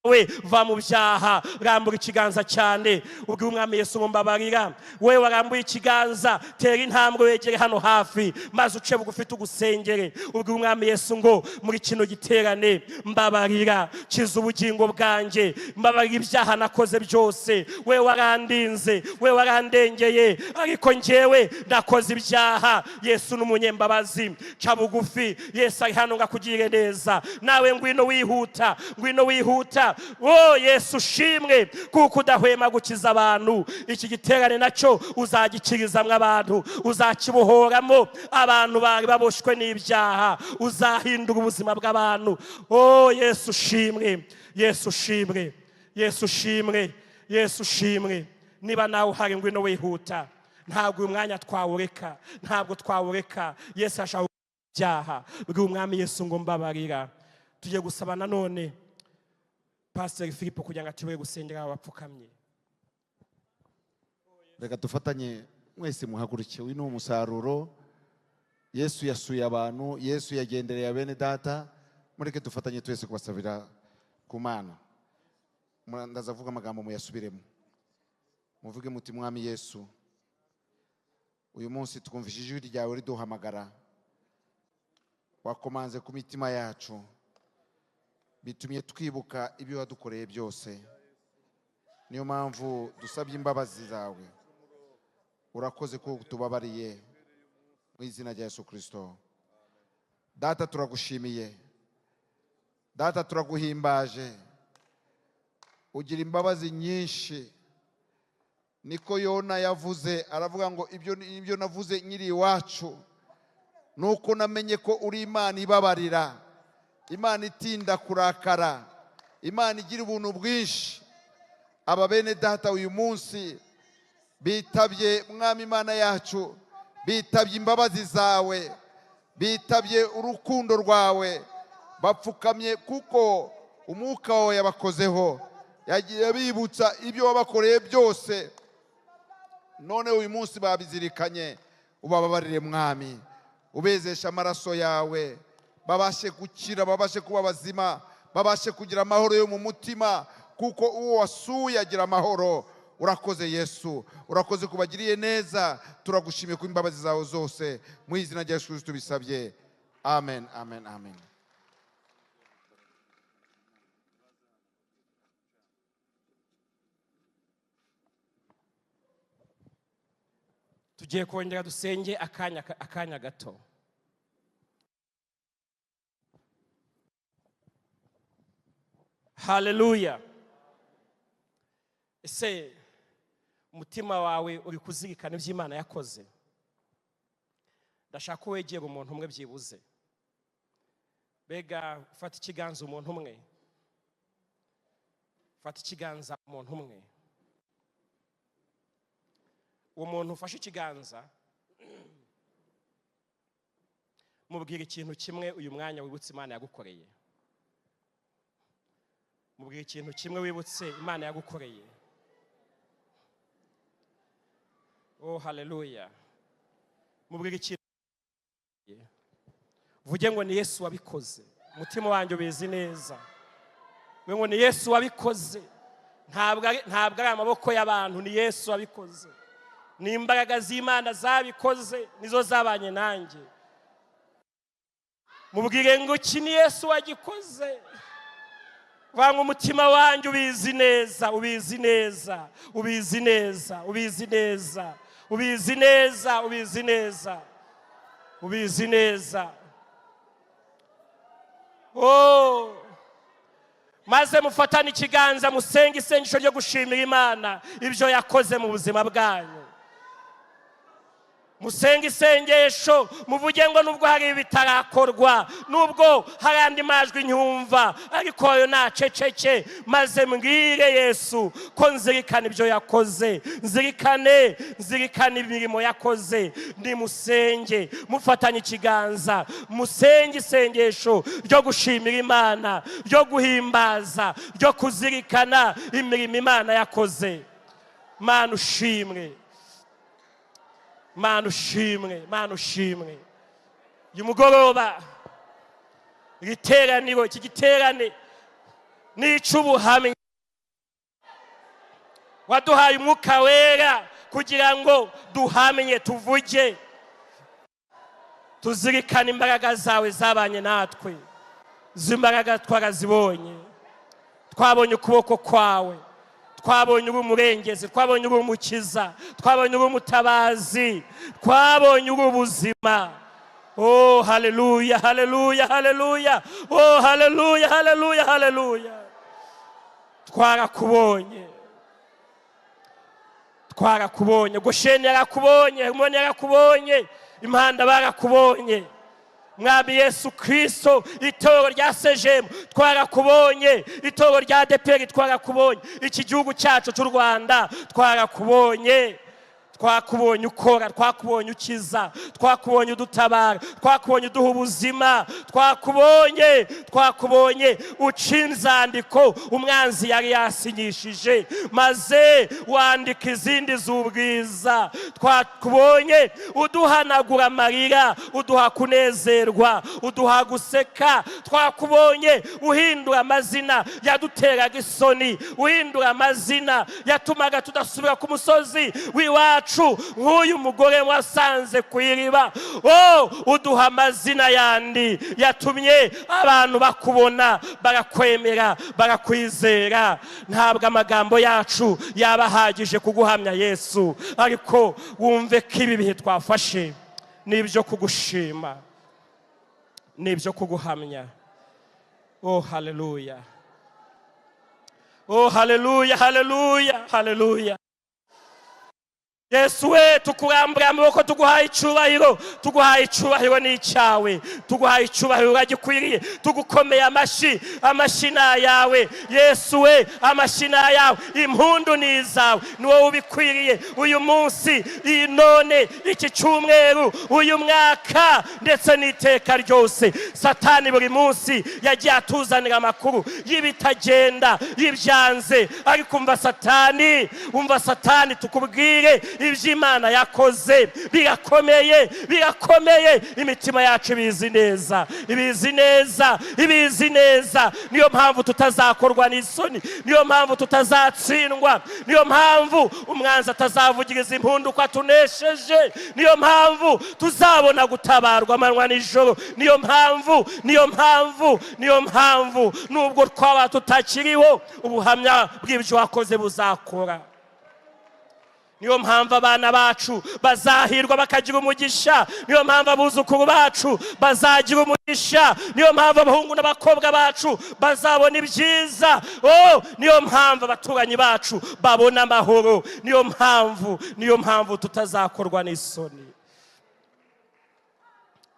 we va mu byaha. Rambura ikiganza cyane ubwo umwami Yesu ngo mbabarira. We warambuye ikiganza, tera intambwe wegere hano hafi maze uce bugufi tugusengere. Ubwo umwami Yesu ngo muri kino giterane mbabarira, kiza ubugingo bwanjye, mbabarira ibyaha nakoze byose. We warandinze, we warandengeye, ariko njyewe nakoze ibyaha. Yesu n'umunyembabazi, ca bugufi. Yesu ari hano ngakugire neza. Nawe ngwino wihuta, ngwino wihuta. Oh Yesu shimwe kuko udahwema gukiza abantu. Iki giterane nacyo uzagikirizamwe abantu, uzakibohoramo abantu bari baboshwe n'ibyaha, uzahindura ubuzima bw'abantu. Oh Yesu shimwe, Yesu shimwe, Yesu shimwe, Yesu shimwe. Niba nawe uhari ngwino wihuta, ntabwo uyu mwanya twawureka, ntabwo twawureka. Yesu ashaka ibyaha. Bw'uyu mwami Yesu ngo mbabarira. Tugiye gusaba nanone Pastor Philippe kugira ngo atuwe gusengera abapfukamye. Reka dufatanye mwese muhaguruke. Uyu ni umusaruro Yesu yasuye abantu, Yesu yagendereye bene data. Mureke dufatanye twese kubasabira ku Mana. Ndazavuga amagambo muyasubiremo. Muvuge muti mwami Yesu, uyu munsi twumvise ijwi ryawe riduhamagara. Wakomanze ku mitima yacu, bitumye twibuka ibyo wadukoreye byose. Niyo mpamvu dusabye imbabazi zawe. Urakoze ko tubabariye mu izina rya Yesu Kristo. Data turagushimiye, Data turaguhimbaje, ugira imbabazi nyinshi. Niko Yona yavuze, aravuga ngo ibyo navuze nyiri iwacu nuko namenye ko uri Imana ibabarira, Imana itinda kurakara, Imana igira ubuntu bwinshi. Aba bene data uyu munsi bitabye mwami Imana yacu, bitabye imbabazi zawe, bitabye urukundo rwawe, bapfukamye kuko umwuka wawe yabakozeho, yagiye bibutsa ibyo wabakoreye byose. None uyu munsi babizirikanye, ubababarire mwami, ubezesha amaraso yawe, babashe gukira, babashe kuba bazima, babashe kugira amahoro yo mu mutima, kuko uwo wasuye agira amahoro. Urakoze Yesu, urakoze kubagiriye neza. Turagushimiye ku imbabazi zawe zose, mu izina rya Yesu Kristo bisabye. Amen, amen, amen. Tugiye kongera dusenge akanya gato. Hallelujah. Ese umutima wawe uri kuzirikana ibyo Imana yakoze? Ndashaka wegera umuntu umwe byibuze. Bega ufata ikiganza umuntu umwe. Fata ikiganza umuntu umwe. Uwo muntu ufashe ikiganza, mubwira ikintu kimwe uyu mwanya wibutse Imana yagukoreye. Mubwira ikintu kimwe wibutse Imana yagukoreye. Oh hallelujah. Mubwira ikintu. Vuge ngo ni Yesu wabikoze. Umutima wanjye ubizi neza. We ngo ni Yesu wabikoze. Ntabwo ari amaboko y'abantu, ni Yesu wabikoze. Ni imbaraga z'Imana zabikoze, nizo zabanye nanjye. Mubwire ngo iki ni Yesu wagikoze. Vanga umutima wanjye ubizi neza, ubizi neza, ubizi neza, ubizi neza, ubizi neza, ubizi neza, ubizi neza. Oh, maze mufatane ikiganza musenge isengesho ryo gushimira Imana ibyo yakoze mu buzima bwanyu. Musenge isengesho, muvuge ngo nubwo hari bitarakorwa, nubwo hari andi majwi nyumva, ariko ayo naceceke, maze mbwire Yesu ko nzirikana ibyo yakoze, nzirikane imirimo yakoze. Ni musenge mufatanye ikiganza, musenge isengesho ryo gushimira Imana, ryo guhimbaza, ryo kuzirikana imirimo Imana yakoze. Mana ushimwe, Mana ushimwe, Mana ushimwe. Uyu mugoroba iki giterane n'ic'ubuhamya. Waduhaye umwuka wera kugira ngo duhamye, tuvuge, tuzirikane imbaraga zawe zabanye natwe. Izo mbaraga twarazibonye, twabonye ukuboko kwawe, twabonye uri umurengezi, twabonye uri umukiza, twabonye uri umutabazi, twabonye uri ubuzima. Oh haleluya, haleluya, haleluya. Oh haleluya, haleluya, haleluya. Twarakubonye, twarakubonye. Gosheni yarakubonye, Hermoni yarakubonye, impanda barakubonye. Mwami Yesu Kristo, itoro rya Sejemu twarakubonye, itoro rya ADEPR twarakubonye, iki gihugu cyacu cy'u Rwanda twarakubonye. Twakubonye ukora, twakubonye ukiza, twakubonye udutabara, twakubonye uduha ubuzima, twakubonye uca inzandiko umwanzi yari yasinyishije maze wandika izindi z'ubwiza. Twakubonye uduhanagura amarira, uduha kunezerwa, uduha guseka. Twakubonye uhindura amazina yaduteraga isoni, uhindura amazina yatumaga tudasubira ku musozi w'iwacu nk'uyu mugore wasanze ku iriba. Oh, uduha amazina yandi yatumye abantu bakubona, barakwemera, barakwizera. Ntabwo amagambo yacu yaba ahagije kuguhamya Yesu, ariko wumve ko ibi bihe twafashe n'ibyo kugushima, n'ibyo kuguhamya. Oh haleluya, oh haleluya, haleluya, haleluya. Yesu we, tukurambura amaboko, tuguhaye icyubahiro, tuguhaye icyubahiro n'icyawe, tuguhaye icyubahiro uragikwiriye, tugukomeye amashyi, amashyi ni ayawe Yesu we, amashyi ni ayawe, impundu ni izawe, ni wowe ubikwiriye uyu munsi, iyi none, iki cyumweru, uyu mwaka ndetse n'iteka ryose. Satani buri munsi yagiye atuzanira amakuru y'ibitagenda, y'ibyanze, ariko umva Satani, umva Satani, tukubwire iby'Imana yakoze birakomeye, birakomeye. Imitima yacu ibizi neza, ibizi neza, ibizi neza. Niyo mpamvu tutazakorwa n'isoni, niyo mpamvu tutazatsindwa, niyo mpamvu umwanzi atazavugiriza impundu ko atunesheje, niyo mpamvu tuzabona gutabarwa amanywa n'ijoro, niyo mpamvu nubwo twaba tutakiriho, ubuhamya bw'ibyo wakoze buzakora. Niyo mpamvu abana bacu bazahirwa bakagira umugisha, niyo mpamvu abuzukuru bacu bazagira umugisha, niyo mpamvu abahungu n'abakobwa bacu bazabona ibyiza. Oh, niyo mpamvu abaturanyi bacu babona amahoro, niyo mpamvu tutazakorwa n'isoni.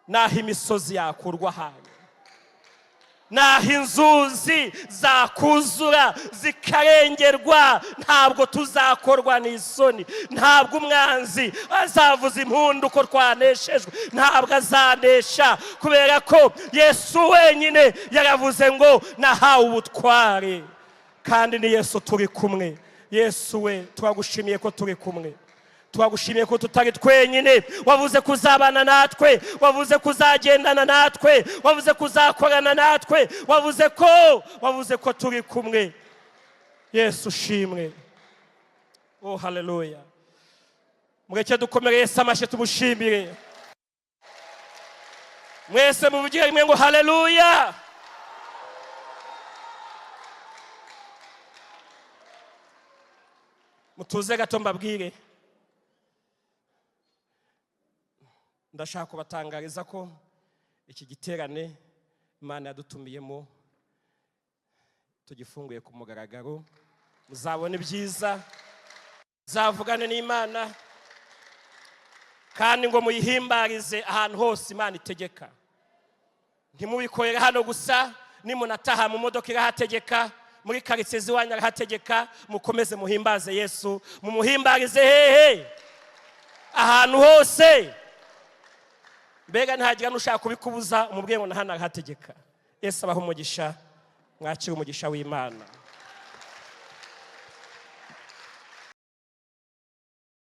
Naho imisozi yakurwa hanyu, naho inzuzi zakuzura zikarengerwa, ntabwo tuzakorwa n'isoni. Ntabwo umwanzi azavuza impundu ko twaneshejwe, ntabwo azanesha, kubera ko Yesu wenyine yaravuze ngo nahawe ubutware, kandi ni Yesu turi kumwe. Yesu we, twagushimiye ko turi kumwe, twagushimiye ko tutari twenyine. Wavuze kuzabana natwe, wavuze kuzagendana natwe, wavuze kuzakorana natwe, wavuze ko turi kumwe. Yesu shimwe. Oh haleluya. Mureke dukomere Yesu amashyi tumushimire. Mwese muvugire rimwe ngo haleluya. Mutuze gato mbabwire, ndashaka kubatangariza ko iki giterane Imana yadutumiyemo tugifunguye ku mugaragaro. Muzabona ibyiza, muzavugane n'Imana, kandi ngo muyihimbarize ahantu hose Imana itegeka. Ntimubikorere hano gusa, nimunataha mu modoka irahategeka, muri karitsiye ziwanyu arahategeka. Mukomeze muhimbaze Yesu, mumuhimbarize hehe, ahantu hose. Mbega ntihagira n'ushaka kubikubuza, umubwiye ngo na hano arahategeka. Yesu abaha umugisha, mwakire umugisha w'Imana.